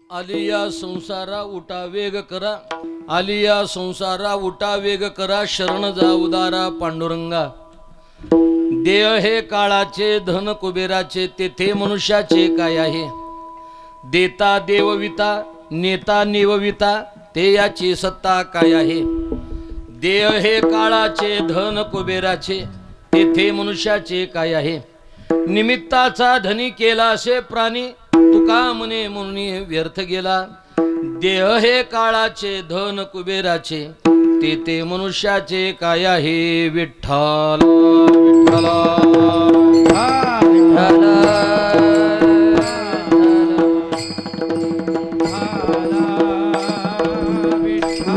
आलिया संसारा उठा वेग करा, आलिया संसारा उठा वेग करा, शरण जा उदारा पांडुरंगा। देह हे काळाचे धन कुबेराचे, तेथे मनुष्याचे काय आहे। देता देवविता नेता निवविता, ते याची सत्ता काय आहे। देह हे काळाचे धन कुबेराचे, तेथे मनुष्याचे काय आहे। निमित्ताचा धनी केला असे प्राणी, तुका म्हणे म्हणून व्यर्थ गेला। देह हे काळाचे धन कुबेराचे, तेथे मनुष्याचे काय आहे। विठ्ठल विठ्ठल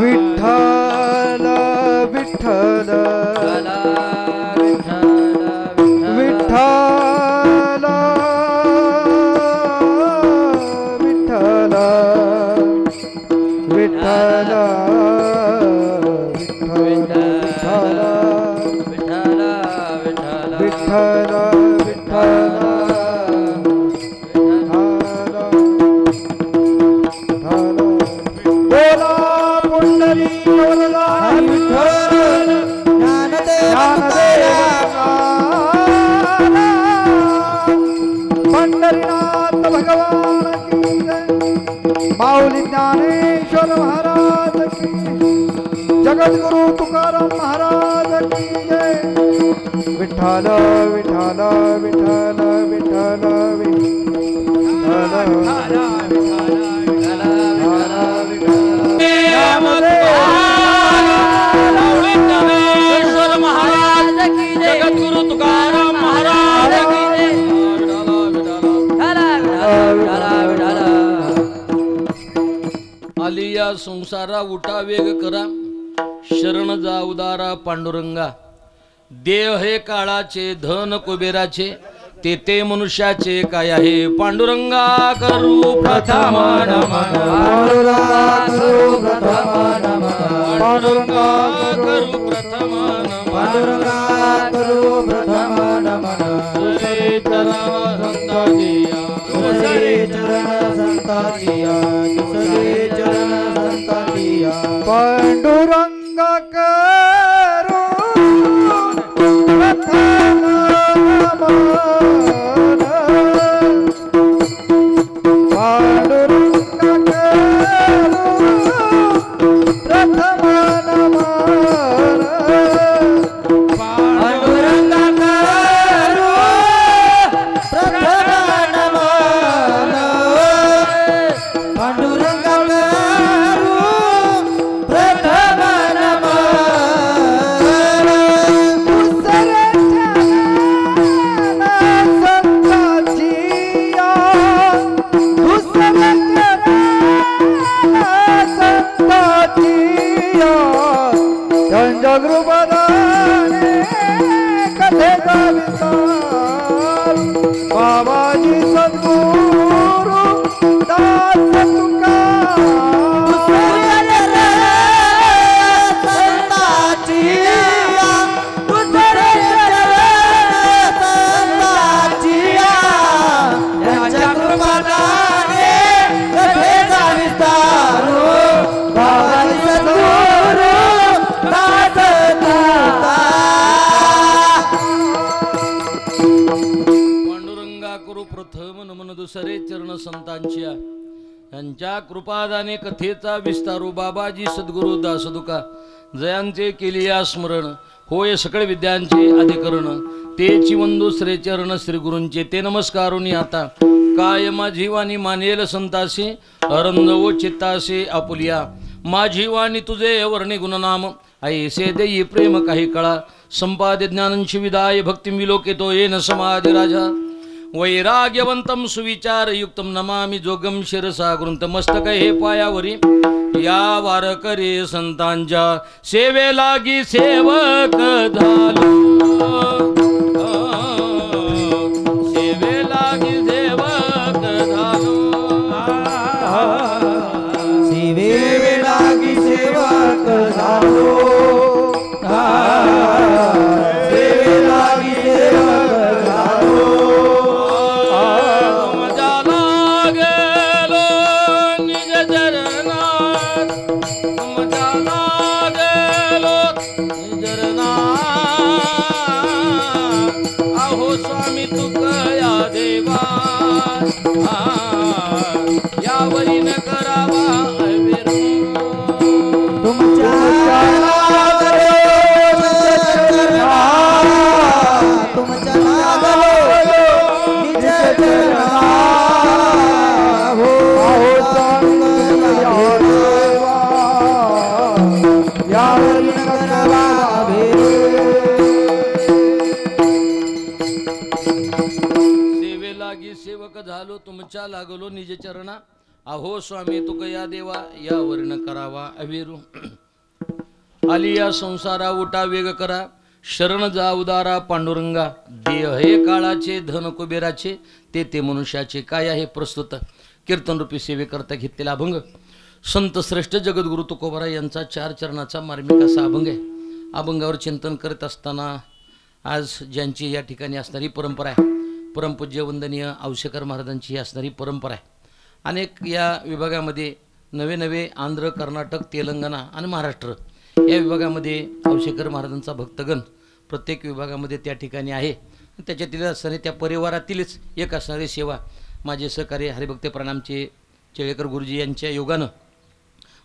विठ्ठल विठ्ठल माऊली ज्ञानेश्वर महाराज की, जगद्गुरु तुकाराम महाराज की जय। विठ्ठल विठ्ठल विठ्ठल विठ्ठल ज्ञानेश्वर महाराज की, जगद्गुरु तुकाराम महाराज की जय। आलिया संसारा उठा वेग करा, शरण जा उदारा पांडुरंगा। देह हे काळाचे धन कुबेराचे, तेथे मनुष्याचे काय आहे। पांडुरंगा करू प्रथम नमन, पांडुरंगा करू प्रथम नमन, पांडुरंगा करू प्रथम नमन, पांडुरंगा करू प्रथम नमन। तुझे चरण संताजिया, तुझे चरण संताजिया, तुझे चरण संताजिया। पांडुरंगा करू प्रथम नमन, पांडुरंगा करू प्रथम नमन, पांडुरंगा करू प्रथम नमन, पांडुरंगा करू प्रथम नमन। दुसरे चरण संताजिया, दुसरे चरण संताजिया। त्यांच्या कृपादाने कथेचा विस्तार, बाबाजी सद्गुरु दास तुका। पांडुरंगा करू प्रथम नमन, दुसरे चरण संतांच्या। यांच्या कृपादाने कथेचा विस्तारू, बाबाजी सद्गुरु दासदुका। जयांचे केलिया स्मरण, होय सकळ विद्यांचे अधिकरण। तेची वंदू श्री चरण श्री गुरूंचे, ते नमस्कारुनी आता। काय माझी वाणी मानेल संतासी, अरंदवो चित्तासी आपुलिया। माझी वाणी तुझे वर्णी गुणनाम, ऐसे देई प्रेम काही कळा। संपादे ज्ञानंची विदाय, भक्तिं विलोकितो येन समाज राजा। वैराग्यवंतम सुविचार युक्तम नमामि जोगम शिरसा गुरुंत। मस्तक हे पायावरी या वारकरी संतांच्या, सेवे लागी सेवक झालो। सेवे लागी सेवक झालो, सेवे लागी सेवक झालो, सेवे लागी सेवक झालो। मजा लागलो यावरी न करावा अवेर तुमच्या तुमच्या निज चरणा हो यावरी न करावा सेवेलागी सेवक झालो तुमच्या लागलो निज चरणा अहो स्वामी तुक या देवा यावर न करावा अवेरू आली या संसारा उठा वेग करा शरण जा उदारा पांडुरंगा देह हे काळाचे धन कुबेराचे ते मनुष्याचे काय आहे प्रस्तुत कीर्तन रूपी सेवेकरता घेतलेला अभंग संत श्रेष्ठ जगद्गुरु तुकोबारा यांचा 4 चरणाचा मार्मिक असा अभंग आहे. अभंगावर चिंतन करत असताना आज ज्यांची या ठिकाणी असणारी परंपरा आहे परमपूज्य वंदनीय औशेकर महाराजांची ही असणारी परंपरा आहे. अनेक या विभागामध्ये नवे आंध्र कर्नाटक तेलंगणा आणि महाराष्ट्र या विभागामध्ये औशेकर महाराजांचा भक्तगण प्रत्येक विभागामध्ये त्या ठिकाणी आहे. त्याच्यातील असणारे त्या परिवारातीलच एक असणारी सेवा माझे सहकार्य हरिभक्त प्रणामचे चेळेकर गुरुजी यांच्या योगानं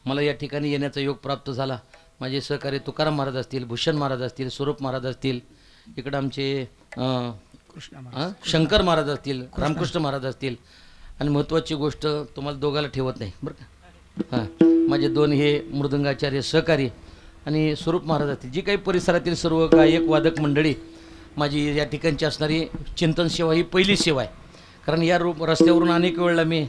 मला या ठिकाणी येण्याचा योग प्राप्त झाला. माझे सहकार्य तुकाराम महाराज असतील भूषण महाराज असतील स्वरूप महाराज असतील इकडं आमचे शंकर महाराज असतील रामकृष्ण महाराज असतील आणि महत्त्वाची गोष्ट तुम्हाला दोघाला ठेवत नाही बरं का माझे 2 हे मृदंगाचार्य सहकारी आणि स्वरूप महाराज असतील जी काही परिसरातील सर्व गायक वादक मंडळी माझी या ठिकाणची असणारी चिंतन सेवा ही पहिली सेवा आहे. कारण या रस्त्यावरून अनेक वेळेला मी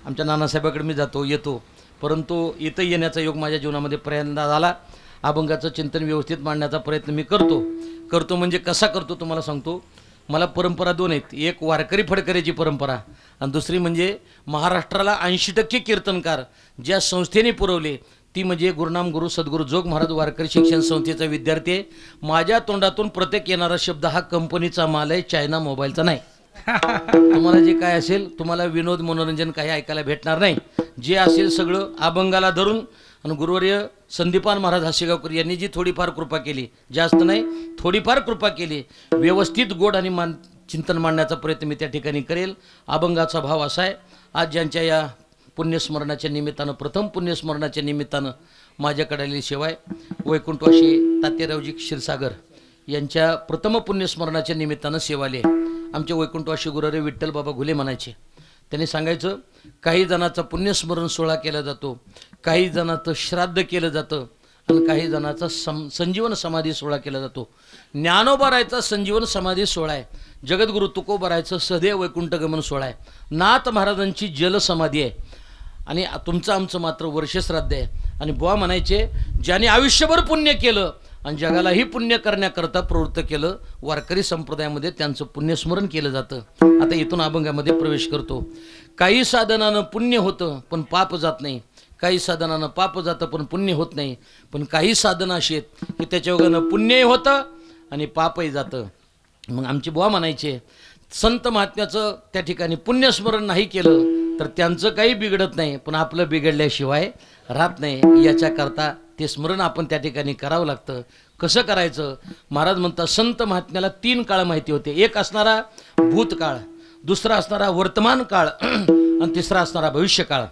आमच्या नानासाहेबाकडे मी जातो येतो परंतु इथं येण्याचा योग माझ्या जीवनामध्ये पहिल्यांदा झाला. अभंगाचं चिंतन व्यवस्थित मांडण्याचा प्रयत्न मी करतो म्हणजे कसा करतो तुम्हाला सांगतो. मला परंपरा 2 आहेत. एक वारकरी फडकऱ्याची परंपरा आणि दुसरी म्हणजे महाराष्ट्राला 80% कीर्तनकार ज्या संस्थेने पुरवले ती म्हणजे गुरुनाम गुरु सद्गुरू जोग महाराज वारकरी शिक्षण संस्थेचा विद्यार्थी आहे. माझ्या तोंडातून प्रत्येक येणारा शब्द हा कंपनीचा माल आहे चायना मोबाईलचा नाही. तुम्हाला जे काय असेल तुम्हाला विनोद मनोरंजन काही ऐकायला भेटणार नाही. जे असेल सगळं अभंगाला धरून आणि गुरुवर्य संदीपान महाराज हासेगावकर यांनी जी थोडीफार कृपा केली जास्त नाही थोडीफार कृपा केली व्यवस्थित गोड आणि चिंतन मांडण्याचा प्रयत्न मी त्या ठिकाणी करेल. अभंगाचा भाव असा आहे आज ज्यांच्या या पुण्यस्मरणाच्या निमित्तानं प्रथम पुण्यस्मरणाच्या निमित्तानं माझ्याकडे आलेली सेवा आहे वैकुंठवाशी तात्यारावजी क्षीरसागर यांच्या प्रथम पुण्यस्मरणाच्या निमित्तानं सेवाले आमचे वैकुंठवाशी गुरुवर्य विठ्ठल बाबा घुले म्हणायचे. त्यांनी सांगायचं काही जणांचा पुण्यस्मरण सोहळा केला जातो काही जणांचं श्राद्ध केलं जातं आणि काही जणांचा संजीवन समाधी सोहळा केला जातो. ज्ञानोबारायचा संजीवन समाधी सोहळा आहे. जगद्गुरु तुकोबारायचं सदैव वैकुंठगमन सोहळा आहे. नाथ महाराजांची जलसमाधी आहे आणि तुमचं आमचं मात्र वर्षश्राद्ध आहे. आणि बुवा म्हणायचे ज्याने आयुष्यभर पुण्य केलं आणि जगालाही पुण्य करण्याकरता प्रवृत्त केलं वारकरी संप्रदायामध्ये त्यांचं पुण्यस्मरण केलं जातं. आता इथून अभंगामध्ये प्रवेश करतो. काही साधनानं पुण्य होतं पण पाप जात नाही काही साधनानं पाप जातं पण पुण्य होत नाही पण काही साधनं अशी आहेत की त्याच्या योगानं पुण्यही होतं आणि पापही जातं. मग आमचे बुवा म्हणायचे संत महात्म्याचं त्या ठिकाणी पुण्यस्मरण नाही केलं तर त्यांचं काही बिघडत नाही पण आपलं बिघडल्याशिवाय राहत नाही. याच्याकरता ते स्मरण आपण त्या ठिकाणी करावं लागतं. कसं करायचं महाराज म्हणतात संत महात्म्याला 3 काळ माहिती होते. एक असणारा भूतकाळ दुसरा असणारा वर्तमान काळ आणि तिसरा असणारा भविष्यकाळ.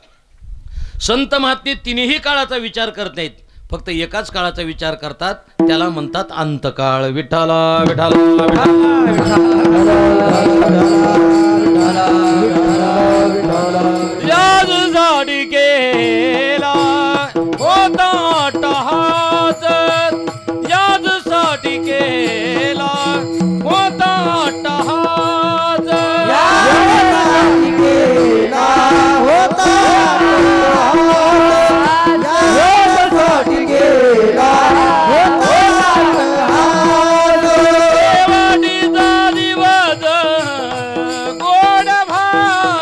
संत महात्मे तिन्ही काळाचा विचार करत नाहीत फक्त एकाच काळाचा विचार करतात त्याला म्हणतात अंतकाळ. विठ्ठला विठ्ठला याजसाठी केला होता टहास याजसाठी केला होता टहास याजसाठी केला होता याजसाठी केला होता देवानीचा दिवस गोड भाव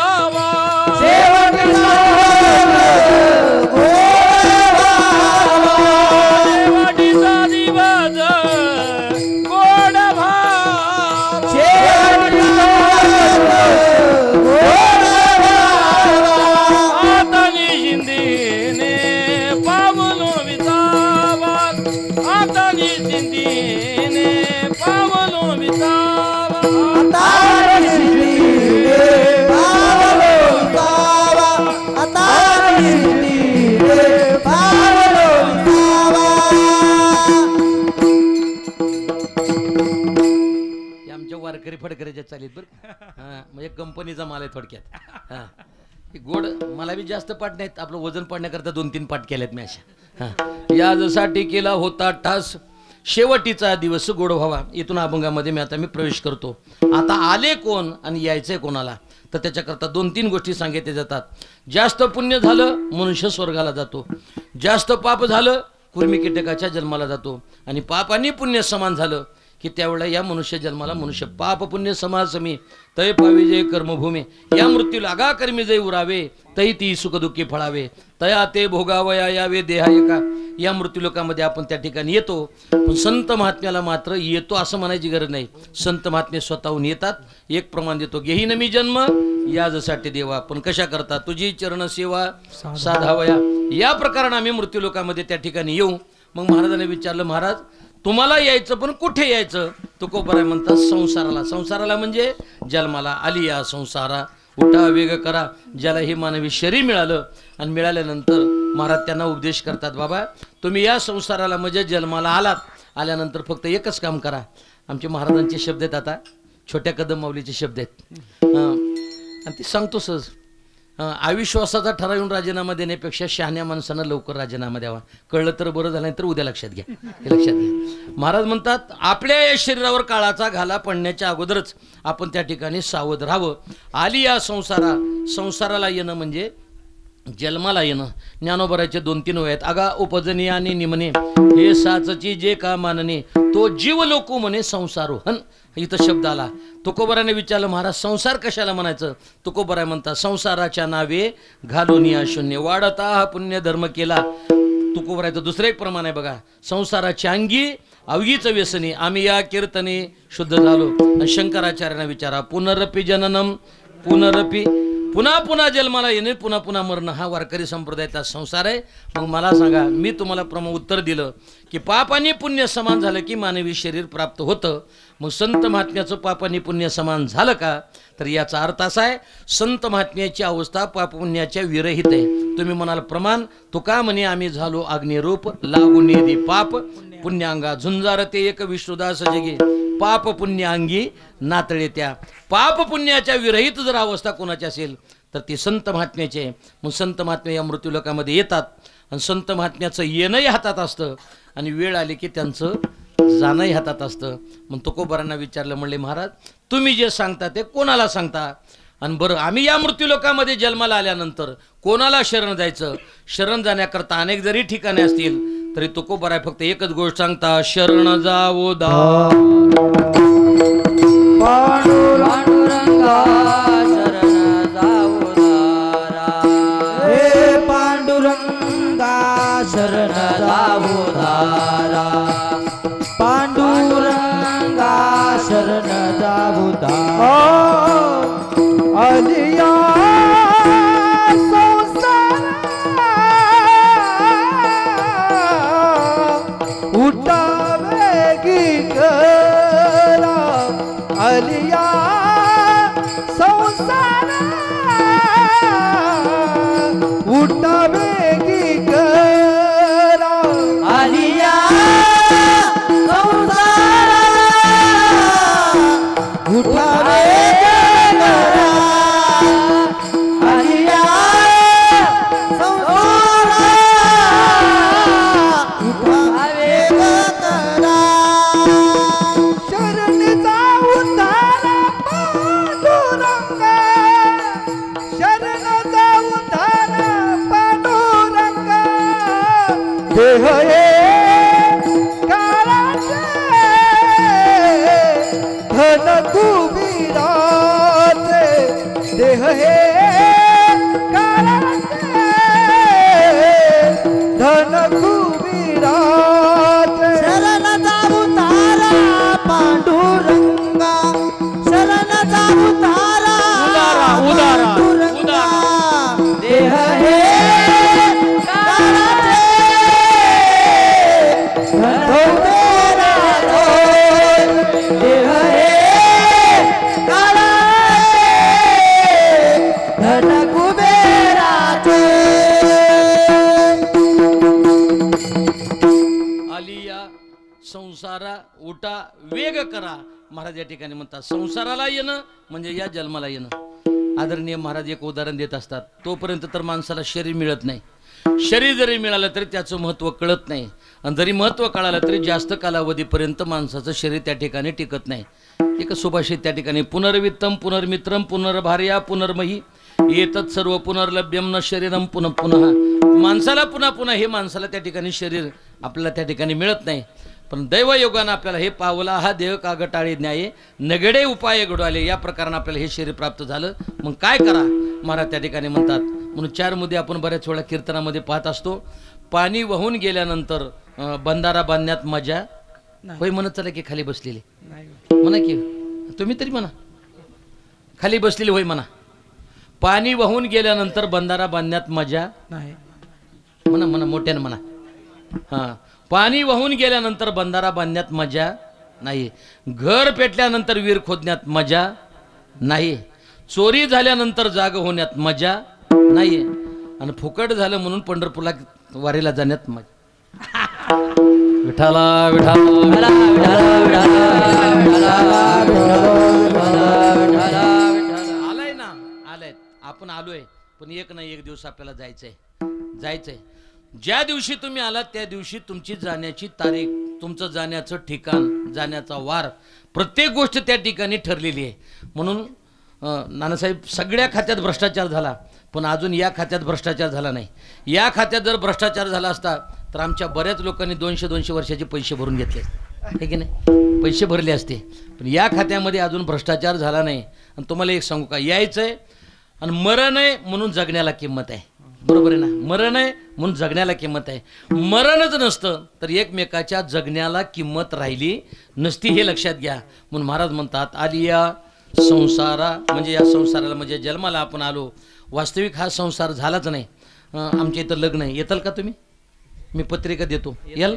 आता रे पावलो विसावा. हे आमच्या वारकरी फडकरीच्या चालीत बरं. हा म्हणजे कंपनीचा माल आहे थोडक्यात. हा हे गोड मला बी जास्त पाठ नाहीत, आपलं वजन पाडण्याकरता 2-3 पाठ केल्यात मी अशा. हा याजसाठी केला होता ठास, शेवटीचा दिवस गोड व्हावा. इथून अभंगामध्ये मी प्रवेश करतो. आता आले कोण आणि यायचंय कोणाला, तर त्याच्याकरता 2-3 गोष्टी सांगितल्या जातात. जास्त पुण्य झालं मनुष्य स्वर्गाला जातो, जास्त पाप झालं कुर्मी कीटकाच्या जन्माला जातो, आणि पाप आणि पुण्य समान झालं की त्यावेळेला या मनुष्य जन्माला मनुष्य. पाप पुण्य समासमी तय पावी जय कर्मभूमी, या मृत्यू लागा कर्मी जय उरावे, तै ती सुखदुःखी फळावे, तया ते भोगावया यावे देहा एका. या मृत्यूलोकामध्ये आपण त्या ठिकाणी येतो, पण संत महात्म्याला मात्र येतो असं म्हणायची गरज नाही. संत महात्मे स्वतःहून येतात. एक प्रमाण देतो, घेईन मी जन्म याजसाठी देवा, पण कशा करता तुझी चरण सेवा साधावया. या प्रकाराने आम्ही मृत्यूलोकामध्ये त्या ठिकाणी येऊ. मग महाराजांनी विचारलं, महाराज तुम्हाला यायचं पण कुठे यायचं? तुकोबराय म्हणतात संसाराला. संसाराला म्हणजे जन्माला. आली या संसारा उठा वेग करा. ज्याला हे मानवी शरीर मिळालं आणि मिळाल्यानंतर महाराज त्यांना उपदेश करतात, बाबा तुम्ही या संसाराला म्हणजे जन्माला आलात, आल्यानंतर फक्त एकच काम करा. आमचे महाराजांचे शब्द आहेत, आता छोट्या कदम माऊलीचे शब्द आहेत आणि ते सांगतो सहज. अविश्वासाचा ठराव येऊन राजीनामा देण्यापेक्षा शहाण्या माणसानं लवकर राजीनामा द्यावा. कळलं तर बरं झालं, तर उद्या लक्षात घ्या. हे लक्षात घ्या. महाराज म्हणतात आपल्या या शरीरावर काळाचा घाला पडण्याच्या अगोदरच आपण त्या ठिकाणी सावध राहावं. आली या संसाराला येणं म्हणजे जन्माला येणं. ज्ञानोबराचे 2-3 वय आहेत. अगा उपजनी आणि निमने हे साचची जे का मानणे, तो जीव लोको म्हणे संसारोहन. इथं शब्द आला. तुकोबराने विचारलं, महाराज संसार कशाला म्हणायचं? तुकोबराय म्हणतात संसाराच्या नावे घालून या शून्य, वाढता हा पुण्य धर्म केला. तुकोबरायचं दुसरं एक प्रमाण आहे बघा, संसाराच्या अंगी अवघीच व्यसनी आम्ही या कीर्तने शुद्ध झालो. शंकराचार्यांना विचारा, पुनरपी जननम पुनरपी, पुन्हा पुन्हा जन्माला येणे, पुन्हा पुन्हा मरणं, हा वारकरी संप्रदायाचा संसार आहे. मग मला सांगा, मी तुम्हाला उत्तर दिलं की पाप आणि पुण्य समान झालं की मानवी शरीर प्राप्त होतं. मग संत महात्म्याचं पाप आणि पुण्य समान झालं का? तर याचा अर्थ असा आहे, संत महात्म्याची अवस्था पाप पुण्याच्या विरहित आहे. तुम्ही म्हणाल प्रमाण, तुका म्हणे आम्ही झालो अग्निरूप, लागून येदे पाप पुण्यांगा, झुंजारते एक विष्णुदास जगे, पाप पुण्याअंगी नातळे त्या. पाप पुण्याच्या विरहित जर अवस्था कोणाची असेल तर ती संत महात्म्याची आहे. मग संत महात्मे या मृत्यूलोकामध्ये येतात आणि संत महात्म्याचं येणंही हातात असतं आणि वेळ आली की त्यांचं जाणंही हातात असतं. मग तुकोबारांना विचारलं, म्हणले महाराज तुम्ही जे सांगता ते कोणाला सांगता? आणि बरं आम्ही या मृत्यूलोकामध्ये जन्माला आल्यानंतर कोणाला शरण जायचं? शरण जाण्याकरता अनेक जरी ठिकाणे असतील तरी तुकोबाराय फक्त एकच गोष्ट सांगता, शरण जावो दा पांडुरंगा शरण जावो दारा. हे पांडुरंगा शरण जावो दारा, पांडुरंगा शरण जावो दारा. आलिया आलिया संसार उठावेगी करा. आलिया संसार उठावेगी करा. आलिया संसार उठावेगी करा. शरणचा उद्धार पांडुरंगा, शरणचा उद्धार पांडुरंगा. देह काळाचे धन कुबीराचे, देह काळाचे धन कुबीराचे. शरणचा उद्धार पांडुरंगा, शरणचा उद्धार पांडुरंगा. देह काळाचे उठा वेग करा. महाराज या ठिकाणी म्हणतात संसाराला येणं म्हणजे या जन्माला येणं. आदरणीय महाराज एक उदाहरण देत असतात. तोपर्यंत तर माणसाला शरीर मिळत नाही. शरीर जरी मिळालं तरी त्याचं महत्त्व कळत नाही. आणि जरी महत्त्व कळालं तरी जास्त कालावधीपर्यंत माणसाचं शरीर त्या ठिकाणी टिकत नाही. एक सुभाषित त्या ठिकाणी पुनर्वित्तम पुनर्मित्रम पुनर्भार्या पुनर्मही येतच सर्व पुनर्लभ्यम न शरीरम पुनः पुनः. माणसाला पुन्हा पुन्हा हे माणसाला त्या ठिकाणी शरीर आपल्याला त्या ठिकाणी मिळत नाही. पण दैवयोगानं आपल्याला हे पावला हा देह कागटाळे न्याय नगडे उपाय घडवाले या प्रकारानं आपल्याला हे शरीर प्राप्त झालं. मग काय करा महाराज त्या ठिकाणी म्हणतात. म्हणून 4 मुद्दे आपण बऱ्याच वेळा कीर्तनामध्ये पाहत असतो. पाणी वाहून गेल्यानंतर बंधारा बांधण्यात मजा होय म्हणत चला की खाली बसलेली म्हणा की तुम्ही तरी म्हणा खाली बसलेली होय म्हणा. पाणी वाहून गेल्यानंतर बंधारा बांधण्यात मजा नाही म्हणा म्हणा मोठ्यानं म्हणा. हां पाणी वाहून गेल्यानंतर बंधारा बांधण्यात मजा नाही. घर पेटल्यानंतर विहीर खोदण्यात मजा नाही. चोरी झाल्यानंतर जाग होण्यात मजा नाही. आणि फुकट झालं म्हणून पंढरपूरला वारीला जाण्यात मजा. विठाला विठाला आलाय ना आलाय आपण आलोय. पण एक ना एक दिवस आपल्याला जायचंय. ज्या दिवशी तुम्ही आलात त्या दिवशी तुमची जाण्याची तारीख, तुमचं जाण्याचं ठिकाण, जाण्याचा वार, प्रत्येक गोष्ट त्या ठिकाणी ठरलेली आहे. म्हणून नानासाहेब सगळ्या खात्यात भ्रष्टाचार झाला पण अजून या खात्यात भ्रष्टाचार झाला नाही. या खात्यात जर भ्रष्टाचार झाला असता तर आमच्या बऱ्याच लोकांनी 200-200 वर्षाचे पैसे भरून घेतले आहे की नाही. पैसे भरले असते. पण या खात्यामध्ये अजून भ्रष्टाचार झाला नाही. आणि तुम्हाला एक सांगू का यायचंय आणि मरण आहे म्हणून जगण्याला किंमत आहे. बरोबर आहे ना. मरण आहे म्हणून जगण्याला किंमत आहे. मरणच नसतं तर एकमेकाच्या जगण्याला किंमत राहिली नसती हे लक्षात घ्या. म्हणून महाराज म्हणतात आलिया संसारा म्हणजे या संसाराला म्हणजे जन्माला आपण आलो. वास्तविक हा संसार झालाच नाही. आमच्या इथं लग्न आहे येताल का तुम्ही. मी पत्रिका देतो याल.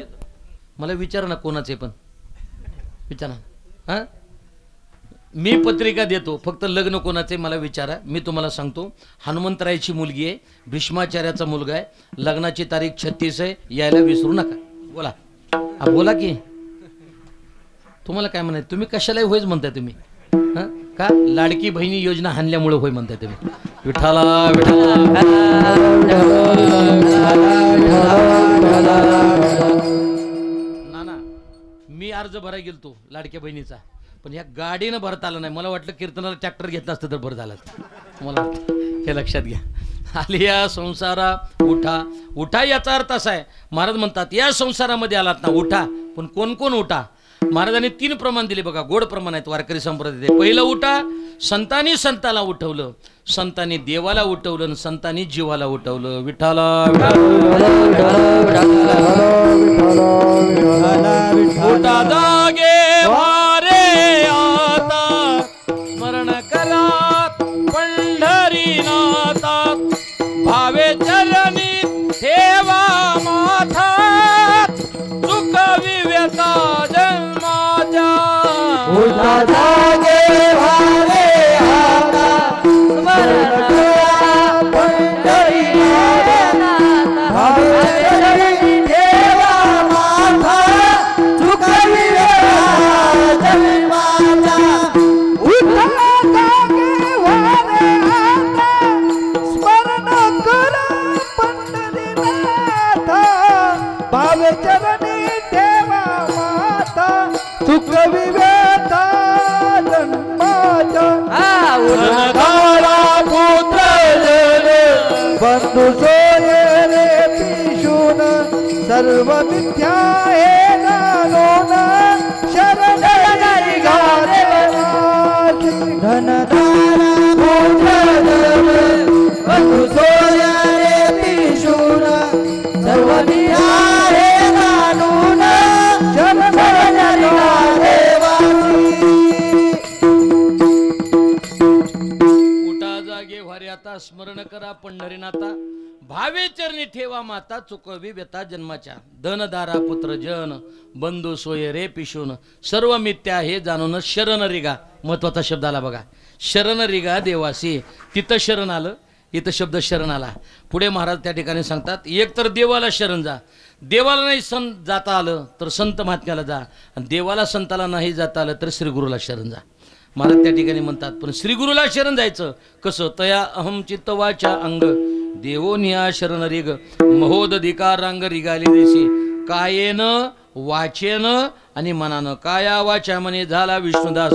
मला विचारा ना कोणाचे पण विचारा. हां मी पत्रिका देतो फक्त लग्न कोणाचे मला विचारा. मी तुम्हाला सांगतो हनुमंतरायची मुलगी आहे. भीष्माचार्याचा मुलगा आहे. लग्नाची तारीख 36 आहे. यायला विसरू नका. बोला बोला की तुम्हाला काय म्हणायचं. तुम्ही कशालाही होयच म्हणताय तुम्ही. हां का लाडकी बहिणी योजना हाणल्यामुळे होय म्हणताय तुम्ही. विठाला नाना मी अर्ज भरायला गेलतो लाडक्या बहिणीचा पण या गाडीनं भरता आलं नाही. मला वाटलं कीर्तनाला ट्रॅक्टर घेतला असतं तर बरं झालं. मला हे लक्षात घ्या. आलिया संसारा उठा. उठा याचा अर्थ असा आहे महाराज म्हणतात या संसारामध्ये आलात ना उठा. पण कोण कोण उठा. महाराजांनी 3 प्रमाण दिले बघा. गोड प्रमाण आहेत वारकरी संप्रदायात. पहिलं उठा संतांनी संताला उठवलं. संतांनी देवाला उठवलं आणि संतांनी जीवाला उठवलं. विठाला उठा जागे वारे आता स्मरण करा पंढरीनाथा भावे चरणी ठेवा माथा सुख विवेका जन्माच्या. उठा जागे वारे आता स्मरण करा पंढरीनाथा भावे चरणी ठेवा माथा सुख विवेका जन्माच्या. उठा जागे वारे आता स्मरण करा पंढरीनाथा भावे चरणी ठेवा माथा सुख विवेका जन्माच्या. उन्हाळा पुत्र बंधू सोये रे पिशून सर्व मिथ्या हे जाणून शरण घाले धनधारा पुत्र बंधू सोये रे पिशून सर्व मिथ्या हे जाणून शरण घाले. उठा जागे वारे आता स्मरण करा पंढरीनाथा भावे चरणी ठेवा माता चुकवी व्यथा जन्माच्या. धनधारा पुत्र जन बंधू सोये रे पिशून सर्व मिथ्या हे जाणून शरण रिगा. महत्वाचा शब्द आला बघा. शरण रिगा देवासी. तिथं शरण आलं इथं शब्द शरण आला. पुढे महाराज त्या ठिकाणी सांगतात एक तर देवाला शरण जा, देवाला नाही जाता आलं तर संत महात्म्याला जा, आणि देवाला संताला नाही जाता आलं तर श्रीगुरूला शरण जा. महाराज त्या ठिकाणी म्हणतात पण श्रीगुरूला शरण जायचं कसं? तया अहम चित्त वाचा अंग देवो निया शरण रेग महोदधिकारांग रिगाली देशी कायेन वाचेन आणि मनानं. काया वाचा म्हणे झाला विष्णुदास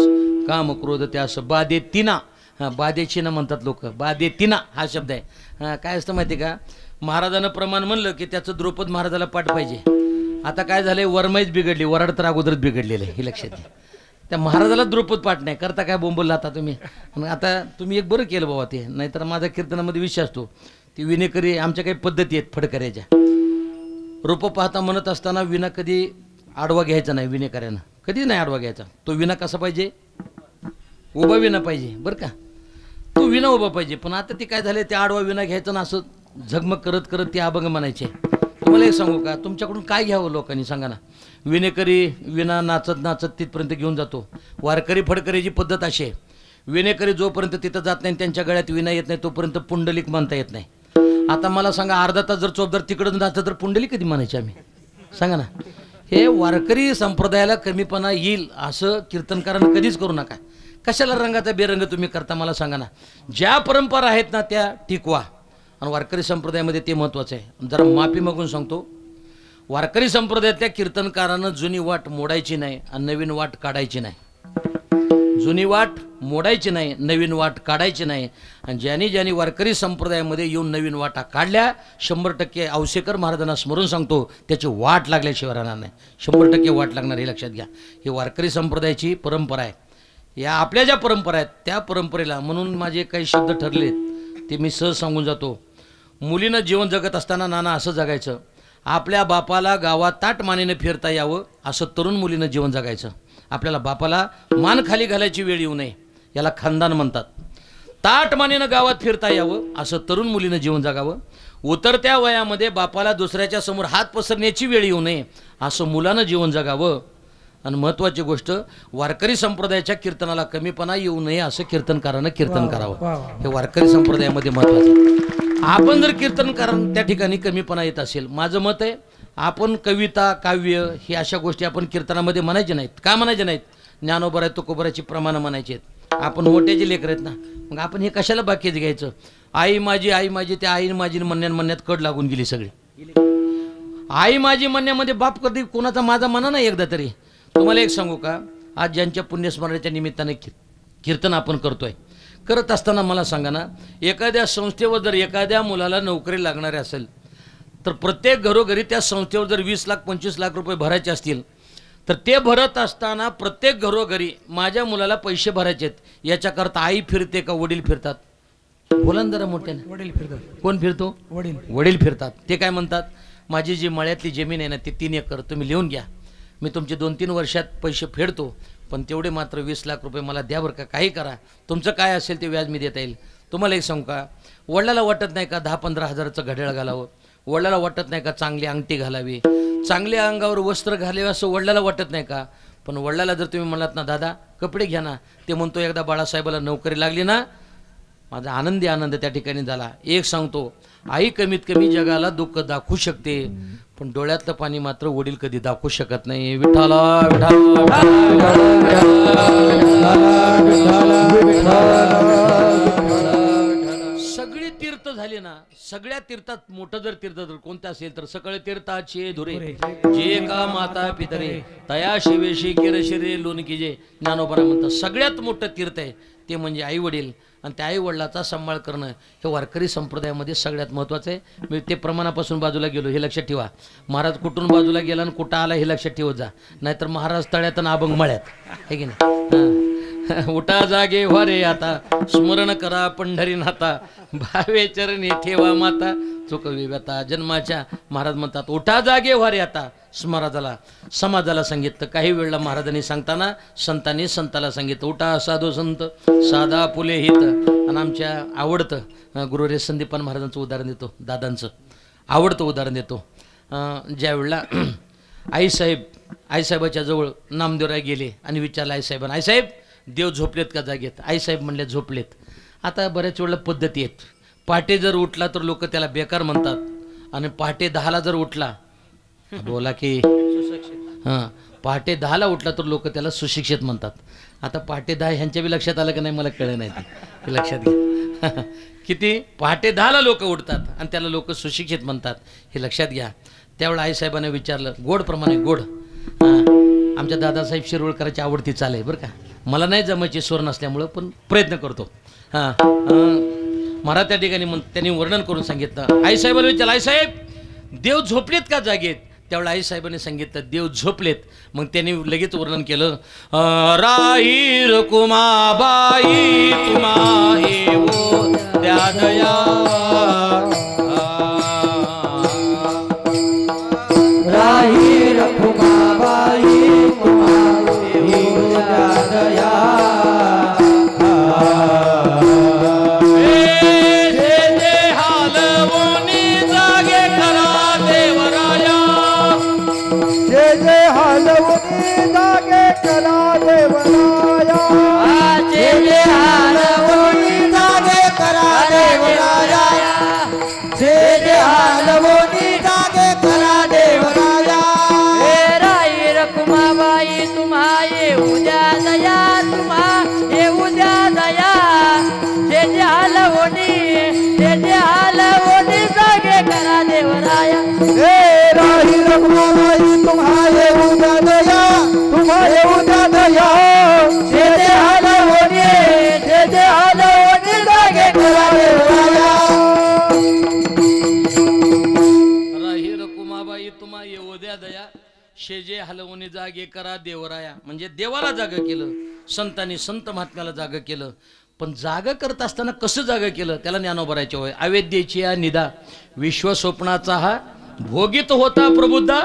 काम क्रोध त्यास बाधे तिना. बाधेची ना म्हणतात लोक, बाधे तिना हा शब्द आहे. काय असतं माहिती का, महाराजानं प्रमाण म्हणलं की त्याचं द्रौपद महाराजाला पाठ पाहिजे. आता काय झालंय, वरमाईच बिघडली, वराड तर अगोदरच बिघडलेलं आहे, हे लक्षात घ्या. त्या महाराजाला द्रौपद पाठ नाही करता काय बोंबलला आता तुम्ही. आता तुम्ही एक बरं केलं बाबा ते, नाहीतर माझा कीर्तनामध्ये विषय असतो ती विनेकरी आमच्या काही पद्धती आहेत फडकऱ्याच्या. रोपं पाहता म्हणत असताना विना कधी आडवा घ्यायचा नाही, विनेकऱ्यानं कधी नाही आडवा घ्यायचा. तो विना कसा पाहिजे, उभा विना पाहिजे बरं का, तो विना उभा पाहिजे. पण आता ते काय झाले, ते आडवा विना घ्यायचं ना असं झगमग करत करत ते अभंग म्हणायचे. तुम्हाला एक सांगू का, तुमच्याकडून काय घ्यावं लोकांनी सांगा ना. विनेकरी विना नाचत नाचत तिथपर्यंत घेऊन जातो. वारकरी फडकरीची पद्धत अशी आहे, विनेकरी जोपर्यंत तिथं जात नाही त्यांच्या गळ्यात विना येत नाही तोपर्यंत पुंडलिक म्हणता येत नाही. आता मला सांगा, अर्धा तास जर चोपदार तिकडं जातं तर पुंडलिक कधी म्हणायचे आम्ही सांगा ना. हे वारकरी संप्रदायाला कमीपणा येईल असं कीर्तनकारांना कधीच करू नका. कशाला रंगाचा बेरंग तुम्ही करता मला सांगा ना. ज्या परंपरा आहेत ना त्या टिकवा, आणि वारकरी संप्रदायामध्ये ते महत्त्वाचं आहे. जरा माफी मागून सांगतो, वारकरी संप्रदायातल्या कीर्तनकारानं जुनी वाट मोडायची नाही आणि नवीन वाट काढायची नाही. जुनी वाट मोडायची नाही, नवीन वाट काढायची नाही. आणि ज्यांनी वारकरी संप्रदायामध्ये येऊन नवीन वाटा काढल्या 100% औसेकर महाराजांना स्मरून सांगतो त्याची वाट लागल्याशिवाय राहणार नाही. 100% वाट लागणार हे लक्षात घ्या. ही वारकरी संप्रदायाची परंपरा आहे. या आपल्या ज्या परंपरा आहेत त्या परंपरेला म्हणून माझे काही शब्द ठरलेत ते मी सहज सांगून जातो. मुलीनं जीवन जगत असताना नाना असं जगायचं, आपल्या बापाला गावात ताट मानेनं फिरता यावं असं तरुण मुलीनं जीवन जगायचं. आपल्याला बापाला मान खाली घालायची वेळ येऊ नये, याला खानदान म्हणतात. ताट मानेनं गावात फिरता यावं असं तरुण मुलीनं जीवन जगावं. उतरत्या वयामध्ये बापाला दुसऱ्याच्या समोर हात पसरण्याची वेळ येऊ नये असं मुलानं जीवन जगावं. आणि महत्त्वाची गोष्ट, वारकरी संप्रदायाच्या कीर्तनाला कमीपणा येऊ नये असं कीर्तनकारानं कीर्तन करावं. हे वारकरी संप्रदायामध्ये महत्त्वाचं. आपण जर कीर्तनकारांना त्या ठिकाणी कमीपणा येत असेल, माझं मत आहे आपण कविता काव्य ही अशा गोष्टी आपण कीर्तनामध्ये म्हणायचे नाहीत. का म्हणायचे नाहीत? ज्ञानोबराय तुकोबरायची प्रमाणं म्हणायचे आहेत. आपण मोठ्याचे लेकर आहेत ना, मग आपण हे कशाला बाकीच घ्यायचं. आई माझी त्या आई माझी म्हणण्यात कड लागून गेली सगळी. आई माझी म्हणण्यामध्ये बाप कधी कोणाचा माझा म्हणा नाही एकदा तरी. तुम्हाला एक सांगू का, आज ज्यांच्या पुण्यस्मरणाच्या निमित्ताने कीर्तन आपण करतोय, करत असताना मला सांगा ना, एखाद्या संस्थेवर जर एखाद्या मुलाला नोकरी लागणारी असेल तर प्रत्येक घरोघरी त्या संस्थेवर जर 20 लाख 25 लाख रुपये भरायचे असतील तर ते भरत असताना प्रत्येक घरोघरी माझ्या मुलाला पैसे भरायचे आहेत याच्याकरता आई फिरते का वडील फिरतात? बोला ना जरा मोठ्याने. वडील फिरतात. कोण फिरतो? वडील फिरतात. ते काय म्हणतात, माझी जी मळ्यातली जमीन आहे ना ती 3 एकर तुम्ही लिहून घ्या, मी तुमचे 2-3 वर्षात पैसे फेडतो, पण तेवढे मात्र 20 लाख रुपये मला द्या बरं का, काही करा, तुमचं काय असेल ते व्याज मी देता येईल. तुम्हाला एक सांगू का, वडिलाला वाटत नाही का 10-15 हजाराचं घड्याळ घालावं? वडिलाला वाटत नाही का चांगली अंगठी घालावी, चांगल्या अंगावर वस्त्र घालावे असं वडिलाला वाटत नाही का? पण वडिलाला जर तुम्ही म्हणलात ना दादा कपडे घ्या ना, ते म्हणतो एकदा बाळासाहेबाला नोकरी लागली ना माझा आनंद त्या ठिकाणी झाला. एक सांगतो, आई कमीत कमी जगाला दुःख दाखवू शकते पण डोळ्यातलं पाणी मात्र वडील कधी दाखवू शकत नाही. विठ्ठला सगळी तीर्थ झाली ना, सगळ्या तीर्थात मोठं जर तीर्थ जर कोणतं असेल तर सकळ तीर्थाचे धुरे जे का माता पितरे तया शिवेशी किरशिरे लोणकी जे ज्ञानोबरा म्हणतात. सगळ्यात मोठं तीर्थ आहे ते म्हणजे आई वडील, आणि त्या आई वडिलाचा सांभाळ करणं हे वारकरी संप्रदायामध्ये सगळ्यात महत्त्वाचं आहे. मी ते प्रमाणापासून बाजूला गेलो हे लक्षात ठेवा. महाराज कुठून बाजूला गेला आणि कुठं आला हे लक्षात ठेवत जा, नाहीतर महाराज तळ्यात आणि अभंग मळ्यात आहे की नाही. उठा जागे व्हारे आता स्मरण करा पंढरीनाथा भावे चरणी ठेवा माता चुकवी व्यथा जन्माच्या. महाराज म्हणतात उठा जागे व्हारे आता समाजाला सांगितलं. काही वेळेला महाराजांनी सांगताना संतांनी संताला सांगितलं उठा साधू संत साधा फुले हित. आणि आमच्या आवडतं गुरुरे संदीपान महाराजांचं उदाहरण देतो, दादांचं आवडतं उदाहरण देतो. ज्यावेळेला आईसाहेबाच्या जवळ नामदेवराय गेले आणि विचारलं आईसाहेबांना, आईसाहेब देव झोपलेत का जागेत? आईसाहेब म्हणले झोपलेत. आता बऱ्याच वेळेला पद्धती आहेत, पहाटे जर उठला तर लोक त्याला बेकार म्हणतात आणि पहाटे 10ला जर उठला बोला की हां पहाटे 10ला उठला तर लोक त्याला सुशिक्षित म्हणतात. आता पहाटे 10 ह्यांच्या बी लक्षात आलं की नाही मला कळलं नाही ते लक्षात घ्या. किती पहाटे 10ला लोक उठतात आणि त्याला लोक सुशिक्षित म्हणतात हे लक्षात घ्या. त्यावेळेला आईसाहेबांना विचारलं गोडप्रमाणे गोड. आमच्या दादासाहेब शिरवळकरांची आवडती चाल आहे बरं का. मला नाही जमायची स्वर नसल्यामुळं पण प्रयत्न करतो. हां मला त्या ठिकाणी त्यांनी वर्णन करून सांगितलं. आईसाहेबांना विचारलं आईसाहेब देव झोपलेत का जागेत. त्यावेळेला आईसाहेबांनी सांगितलं देव झोपलेत. मग त्यांनी लगेच वर्णन केलं राही रकुमाबाई तुम्हा येवो द्या दया राही रकुमाबाई तुम्हा येवो द्या दया शेजे हलवणी जागे करा देवराया. म्हणजे देवाला जागा केलं, संतांनी संत महात्म्याला जागा केलं. पण जागा करत असताना कसं जागा केलं त्याला ज्ञानोबरायचे होय. अवेद्येची या निदा विश्वस्वप्नाचा हा भोगित होता प्रबुद्धा